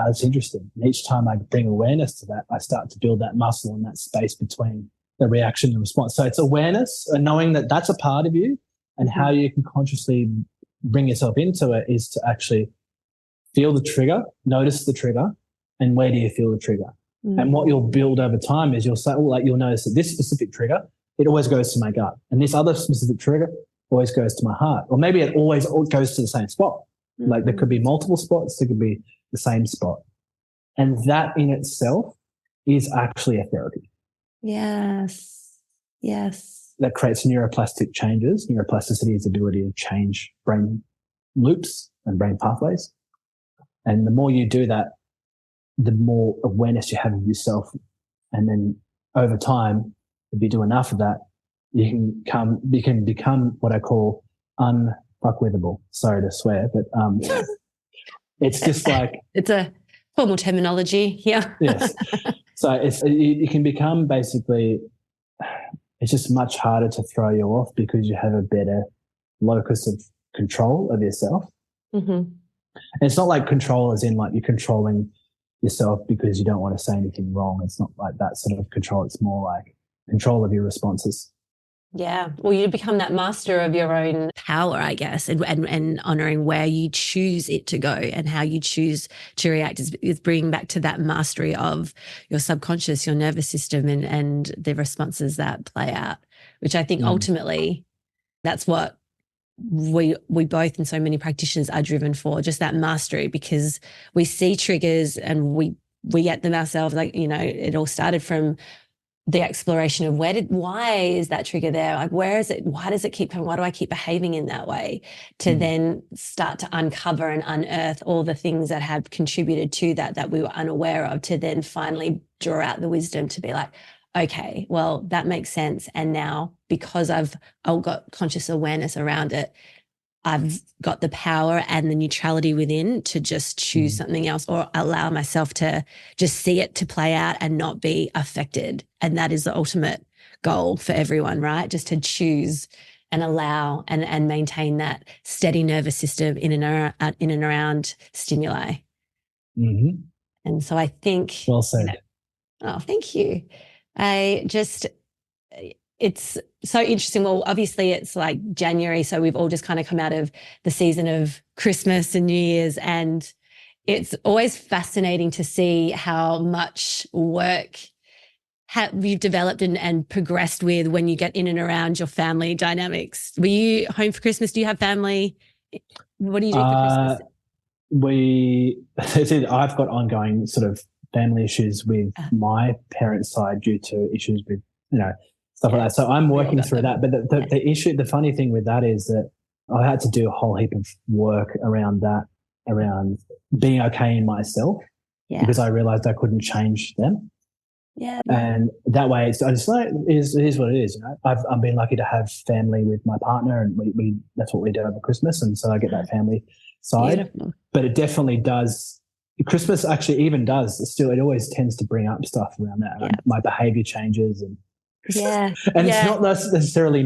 it's interesting. And each time I bring awareness to that, I start to build that muscle and that space between the reaction and response. So it's awareness and knowing that that's a part of you, and how you can consciously bring yourself into it is to actually feel the trigger, notice the trigger, and where do you feel the trigger? And what you'll build over time is you'll notice that this specific trigger, it always goes to my gut. And this other specific trigger always goes to my heart. Or maybe it always goes to the same spot. Like there could be multiple spots, there could be the same spot. And that in itself is actually a therapy. Yes. Yes. That creates neuroplastic changes. Neuroplasticity is the ability to change brain loops and brain pathways. And the more you do that, the more awareness you have of yourself. And then over time, if you do enough of that, you can become what I call unfuckwithable. Sorry to swear, but it's just like it's a formal terminology. Yeah. Yes. So it can become basically, it's just much harder to throw you off because you have a better locus of control of yourself. Mm-hmm. And it's not like control as in like you're controlling yourself because you don't want to say anything wrong. It's not like that sort of control. It's more like control of your responses. Yeah. Well, you become that master of your own power, I guess, and honoring where you choose it to go and how you choose to react is bringing back to that mastery of your subconscious, your nervous system and the responses that play out, which I think ultimately that's what we both and so many practitioners are driven for, just that mastery, because we see triggers and we get them ourselves. Like, it all started from the exploration of why is that trigger there? Like, where is it? Why does it keep coming? Why do I keep behaving in that way? To then start to uncover and unearth all the things that have contributed to that we were unaware of, to then finally draw out the wisdom to be like, okay, well, that makes sense. And now because I've got conscious awareness around it, I've got the power and the neutrality within to just choose something else, or allow myself to just see it to play out and not be affected. And that is the ultimate goal for everyone, right? Just to choose and allow and maintain that steady nervous system in and around stimuli. Mm-hmm. And so I think, well said. Oh, thank you. It's so interesting. Well, obviously it's like January, so we've all just kind of come out of the season of Christmas and New Year's, and it's always fascinating to see how much work you've developed and progressed with when you get in and around your family dynamics. Were you home for Christmas? Do you have family? What do you do for Christmas? I've got ongoing sort of family issues with my parents' side due to issues with, stuff like that. So I'm working through that. But the funny thing with that is that I had to do a whole heap of work around that, around being okay in myself, because I realized I couldn't change them. Yeah. And that way, it's like, it is what it is. I've been lucky to have family with my partner, and we that's what we do over Christmas. And so I get that family side. Beautiful. But it definitely does. Christmas actually even does still. It always tends to bring up stuff around that. Yeah. My behavior changes, and it's not necessarily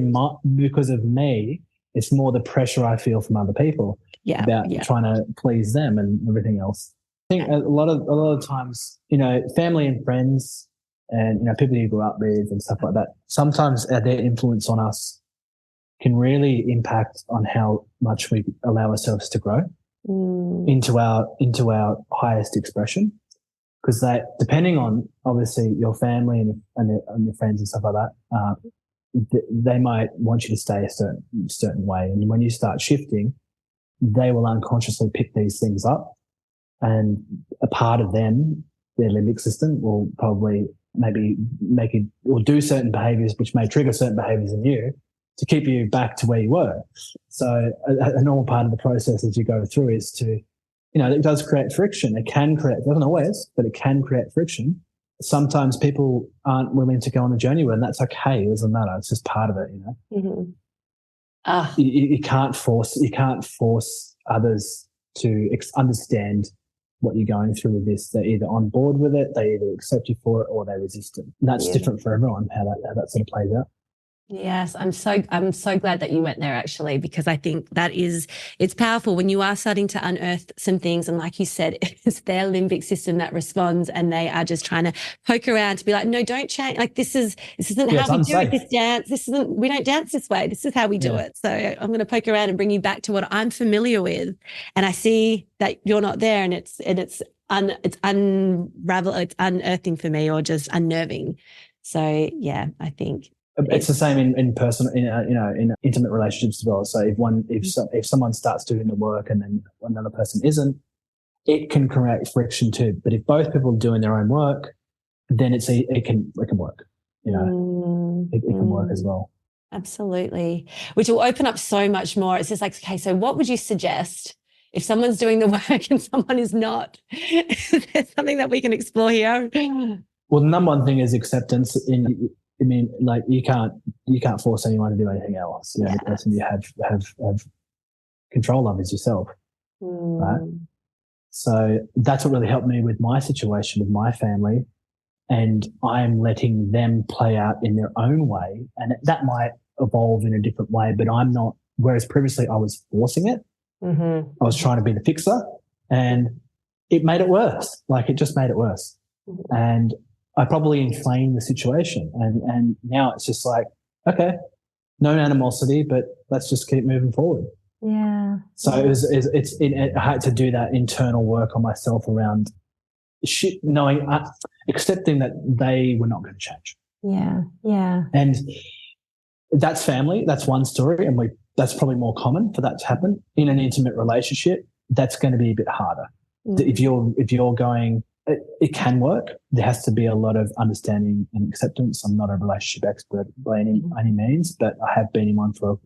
because of me. It's more the pressure I feel from other people about trying to please them and everything else. I think a lot of times, family and friends and people you grew up with and stuff like that, sometimes their influence on us can really impact on how much we allow ourselves to grow into our highest expression. Because that, depending on obviously your family and your friends and stuff like that, they might want you to stay a certain way, and when you start shifting, they will unconsciously pick these things up, and a part of them, their limbic system, will probably maybe make it or do certain behaviors which may trigger certain behaviors in you to keep you back to where you were. So a normal part of the process as you go through is to, it does create friction. It doesn't always, but it can create friction. Sometimes people aren't willing to go on the journey with, and that's okay. It doesn't matter. It's just part of it, You can't force others to understand what you're going through with this. They're either on board with it, they either accept you for it, or they resist it. And that's different for everyone, how that sort of plays out. Yes, I'm so glad that you went there, actually, because I think it's powerful when you are starting to unearth some things. And like you said, it's their limbic system that responds, and they are just trying to poke around to be like, no, don't change. Like this isn't how we do it, this dance. We don't dance this way. This is how we do it. So I'm going to poke around and bring you back to what I'm familiar with. And I see that you're not there, and it's unearthing for me, or just unnerving. So yeah, I think it's the same in personal, in intimate relationships as well. So if someone starts doing the work and then another person isn't, it can create friction too. But if both people are doing their own work, then it can work. It can work as well. Absolutely, which will open up so much more. It's just like, okay, so what would you suggest if someone's doing the work and someone is not, there's something that we can explore here. Well, the number one thing is acceptance. I mean, like you can't force anyone to do anything else. You know, the person you have control of is yourself, right? So that's what really helped me with my situation with my family, and I'm letting them play out in their own way, and that might evolve in a different way, but I'm not. Whereas previously I was forcing it, I was trying to be the fixer, and it made it worse. Like it just made it worse, and I probably inflamed the situation, and now it's just like, okay, no animosity, but let's just keep moving forward. Yeah. So I had to do that internal work on myself around knowing, accepting that they were not going to change. Yeah. Yeah. And that's family. That's one story, and that's probably more common for that to happen in an intimate relationship. That's going to be a bit harder. If you're going, it can work. There has to be a lot of understanding and acceptance. I'm not a relationship expert by any means, but I have been in one for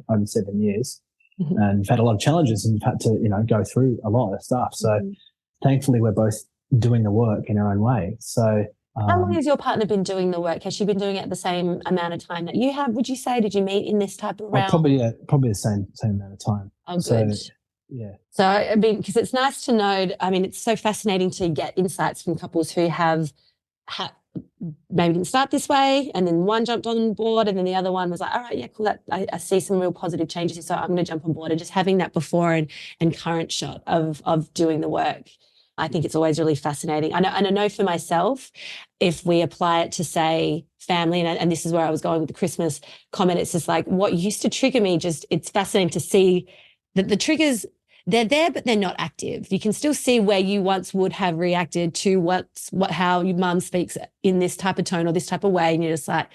over 7 years. And we've had a lot of challenges and we've had to, go through a lot of stuff. So thankfully we're both doing the work in our own way. So how long has your partner been doing the work? Has she been doing it the same amount of time that you have, would you say? Did you meet in this type of realm? Probably the same amount of time. Oh, good. So, yeah. So, I mean, because it's nice to know, I mean, it's so fascinating to get insights from couples who have maybe didn't start this way, and then one jumped on board, and then the other one was like, all right, yeah, cool, I see some real positive changes here, so I'm going to jump on board. And just having that before and current shot of doing the work, I think it's always really fascinating. And I know for myself, if we apply it to, say, family, and this is where I was going with the Christmas comment, it's just like what used to trigger me, it's fascinating to see that the triggers, they're there, but they're not active. You can still see where you once would have reacted to how your mum speaks in this type of tone or this type of way. And you're just like,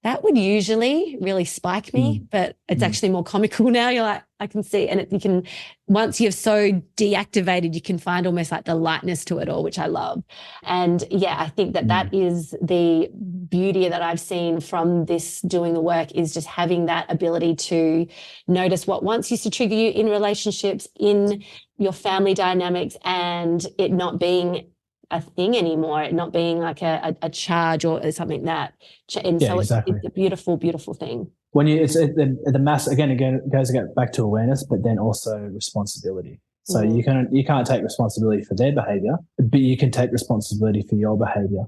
that would usually really spike me, but it's actually more comical now. You're like, I can see. And once you've so deactivated, you can find almost like the lightness to it all, which I love. And yeah, I think that is the beauty that I've seen from this doing the work, is just having that ability to notice what once used to trigger you in relationships, in your family dynamics, and it not being a thing anymore, it not being like a charge or something that, and so exactly. It's a beautiful, beautiful thing. When the mass again it goes back to awareness, but then also responsibility. So you can't take responsibility for their behavior, but you can take responsibility for your behavior.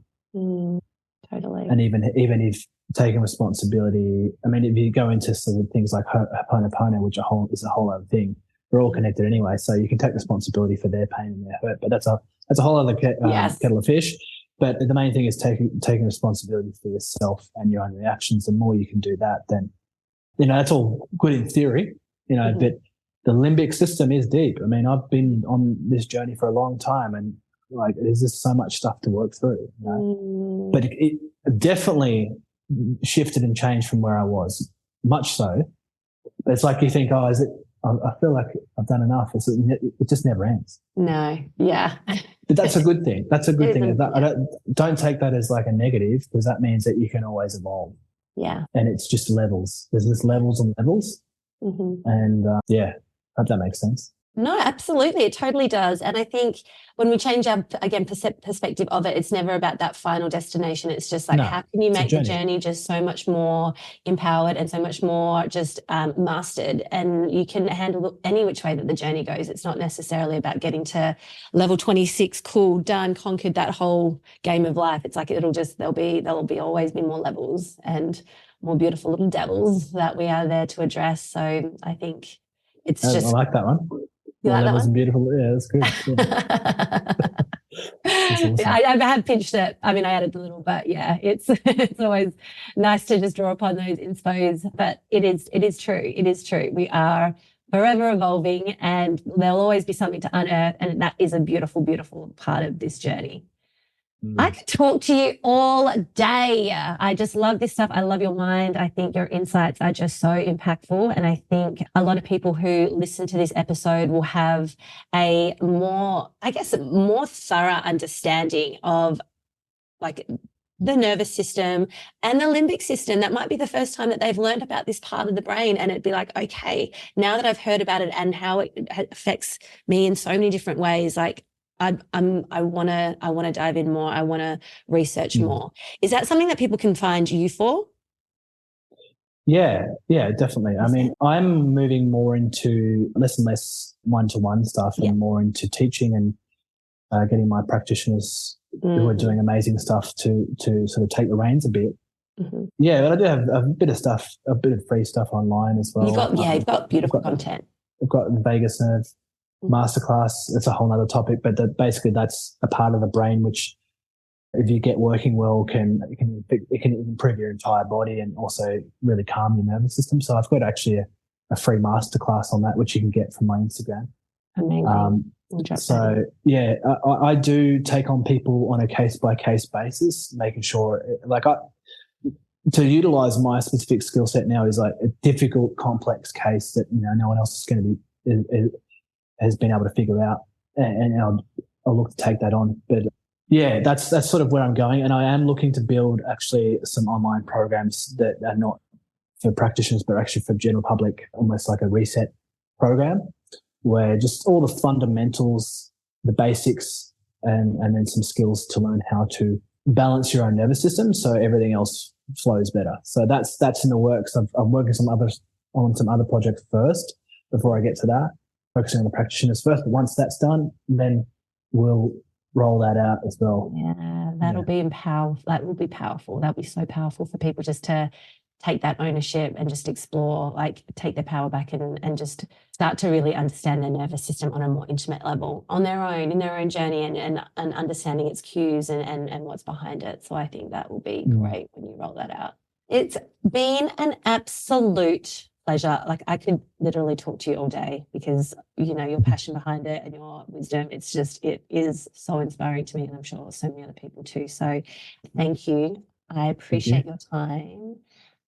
Totally. And even if taking responsibility, I mean, if you go into sort of things like Ho'oponopono, which is a whole other thing, we're all connected anyway. So you can take responsibility for their pain and their hurt, but that's a whole other kettle of fish. But the main thing is taking responsibility for yourself and your own reactions. The more you can do that, then, that's all good in theory, but the limbic system is deep. I mean, I've been on this journey for a long time, and like, there's just so much stuff to work through, But it definitely shifted and changed from where I was, much so. It's like you think, oh, is it, I feel like I've done enough. It just never ends. No, yeah. But that's a good thing. That's a good thing. Don't take that as like a negative, because that means that you can always evolve. Yeah. And it's just levels. There's just levels and levels. And hope that makes sense. No, absolutely. It totally does. And I think when we change our, again, perspective of it, it's never about that final destination. It's just like, how can you make the journey just so much more empowered and so much more just mastered? And you can handle any which way that the journey goes. It's not necessarily about getting to level 26, cool, done, conquered that whole game of life. It's like there'll be always be more levels and more beautiful little devils that we are there to address. So I think it's I like that one. That was beautiful. Yeah, that's good. Yeah. Awesome. I have pinched it. I mean, I added a little, but yeah, it's always nice to just draw upon those inspos. But it is true. It is true. We are forever evolving, and there'll always be something to unearth, and that is a beautiful, beautiful part of this journey. I could talk to you all day. I just love this stuff. I love your mind. I think your insights are just so impactful. And I think a lot of people who listen to this episode will have a more thorough understanding of like the nervous system and the limbic system. That might be the first time that they've learned about this part of the brain, and it'd be like, okay, now that I've heard about it and how it affects me in so many different ways, like I want to dive in more. I want to research more. Is that something that people can find you for? Yeah, definitely. I mean, I'm moving more into less and less one-to-one stuff and more into teaching and getting my practitioners who are doing amazing stuff to sort of take the reins a bit. Yeah, but I do have a bit of stuff, a bit of free stuff online as well. You've got beautiful content. I've got the vagus nerve masterclass. It's a whole other topic, but basically that's a part of the brain which, if you get working well, it can improve your entire body and also really calm your nervous system. So I've got actually a free masterclass on that, which you can get from my Instagram. Amazing. So yeah, I do take on people on a case by case basis, making sure to utilize my specific skill set now is like a difficult, complex case that no one else is going to be has been able to figure out, and I'll look to take that on. But yeah, that's sort of where I'm going, and I am looking to build actually some online programs that are not for practitioners, but actually for general public, almost like a reset program, where just all the fundamentals, the basics, and then some skills to learn how to balance your own nervous system so everything else flows better. So that's in the works. I'm working on some other projects first before I get to that, focusing on the practitioners first. But once that's done, then we'll roll that out as well. Yeah, that'll be powerful. That will be powerful. That'll be so powerful for people just to take that ownership and just explore, like take their power back and just start to really understand their nervous system on a more intimate level on their own, in their own journey, and understanding its cues and what's behind it. So I think that will be great when you roll that out. It's been an absolute pleasure. Like I could literally talk to you all day because, your passion behind it and your wisdom, it is so inspiring to me, and I'm sure so many other people too. So thank you. I appreciate your time.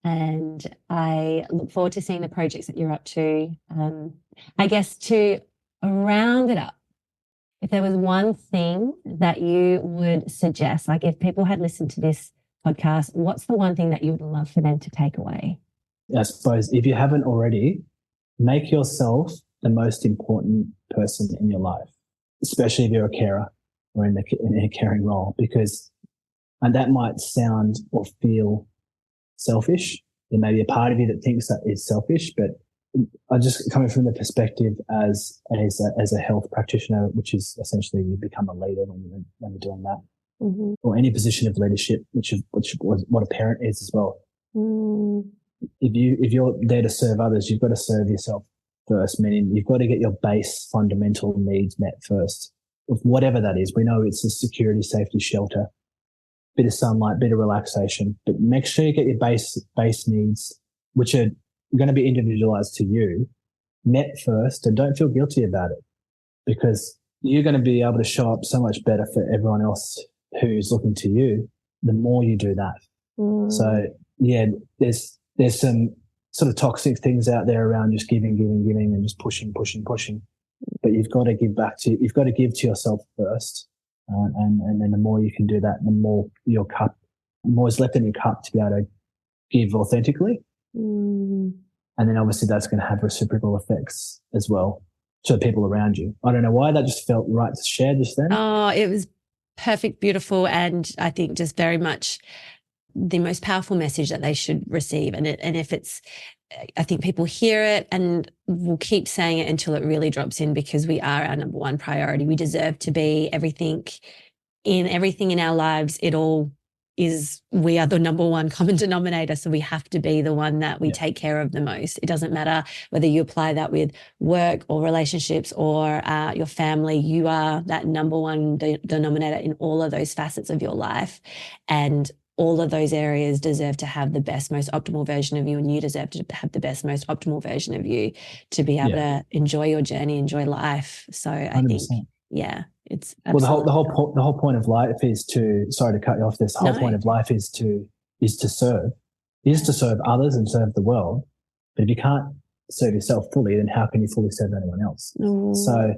And I look forward to seeing the projects that you're up to. I guess to round it up, if there was one thing that you would suggest, like if people had listened to this podcast, what's the one thing that you would love for them to take away? I suppose if you haven't already, make yourself the most important person in your life, especially if you're a carer or in a caring role, and that might sound or feel selfish. There may be a part of you that thinks that is selfish, but I'm just coming from the perspective as a health practitioner, which is essentially you become a leader when you're doing that, or any position of leadership, which was what a parent is as well. If you're there to serve others, you've got to serve yourself first, meaning you've got to get your base fundamental needs met first, whatever that is. We know it's a security, safety, shelter, bit of sunlight, bit of relaxation, but make sure you get your base needs, which are going to be individualized to you, met first, and don't feel guilty about it, because you're going to be able to show up so much better for everyone else who's looking to you the more you do that. So yeah, there's some sort of toxic things out there around just giving and just pushing, but you've got to give to yourself first. And then the more you can do that, the more the more is left in your cup to be able to give authentically. And then obviously that's going to have reciprocal effects as well to the people around you. I don't know why that just felt right to share just then. Oh, it was perfect, beautiful. And I think just very much the most powerful message that they should receive. And if it's, I think people hear it and will keep saying it until it really drops in, because we are our number one priority. We deserve to be everything in our lives. It all is, we are the number one common denominator. So we have to be the one that we take care of the most. It doesn't matter whether you apply that with work or relationships or your family. You are that number one denominator in all of those facets of your life. And all of those areas deserve to have the best, most optimal version of you, and you deserve to have the best, most optimal version of you to be able to enjoy your journey, enjoy life. So I 100%. think, it's absolutely. Well, the whole point of life is to, sorry to cut you off this, the whole point of life is to serve others and serve the world. But if you can't serve yourself fully, then how can you fully serve anyone else? So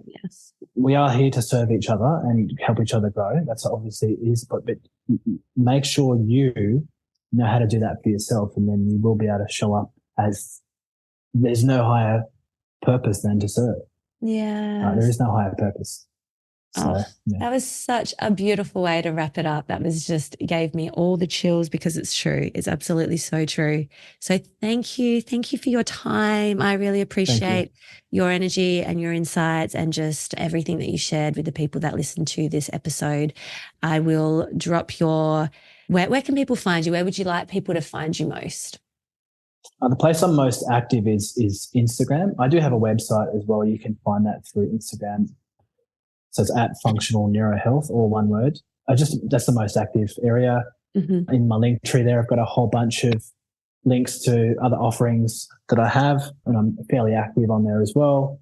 we are here to serve each other and help each other grow. That's obviously it is, but make sure you know how to do that for yourself, and then you will be able to show up as there's no higher purpose than to serve. Yeah. There is no higher purpose. So, that was such a beautiful way to wrap it up. That was just gave me all the chills because it's true. It's absolutely so true. So thank you. Thank you for your time. I really appreciate your energy and your insights and just everything that you shared with the people that listen to this episode. I will drop where can people find you? Where would you like people to find you most? The place I'm most active is Instagram. I do have a website as well. You can find that through Instagram. So it's at Functional Neurohealth, all one word. That's the most active area. Mm-hmm. In my link tree there, I've got a whole bunch of links to other offerings that I have, and I'm fairly active on there as well.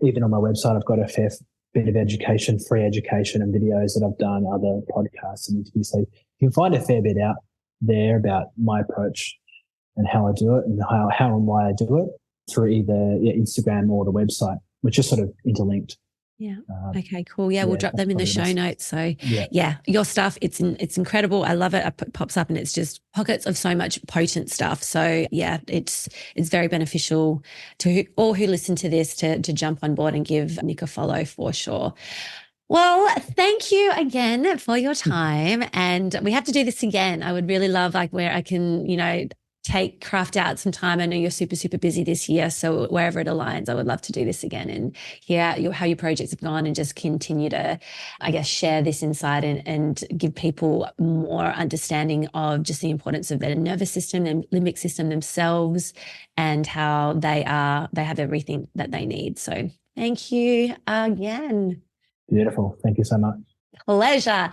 Even on my website, I've got a fair bit of education, free education and videos that I've done, other podcasts and interviews. So you can find a fair bit out there about my approach and how I do it and how and why I do it through either Instagram or the website, which is sort of interlinked. Yeah. Okay, cool. Yeah, we'll drop them in the show notes. So your stuff, it's incredible. I love it. It pops up and it's just pockets of so much potent stuff. So yeah, it's very beneficial to all who listen to this to jump on board and give Nick a follow for sure. Well, thank you again for your time. And we have to do this again. I would really love where I can, craft out some time. I know you're super, super busy this year. So wherever it aligns, I would love to do this again and hear how your projects have gone and just continue to, share this insight and give people more understanding of just the importance of their nervous system and limbic system themselves and how they have everything that they need. So thank you again. Beautiful. Thank you so much. Pleasure.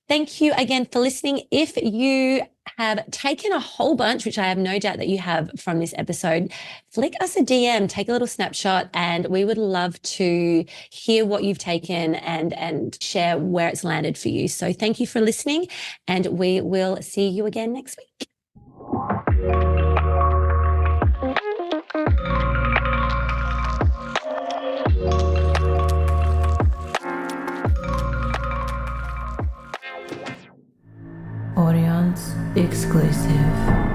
Thank you again for listening. If you have taken a whole bunch, which I have no doubt that you have from this episode, flick us a DM, take a little snapshot, and we would love to hear what you've taken and share where it's landed for you. So thank you for listening, and we will see you again next week. Audience exclusive.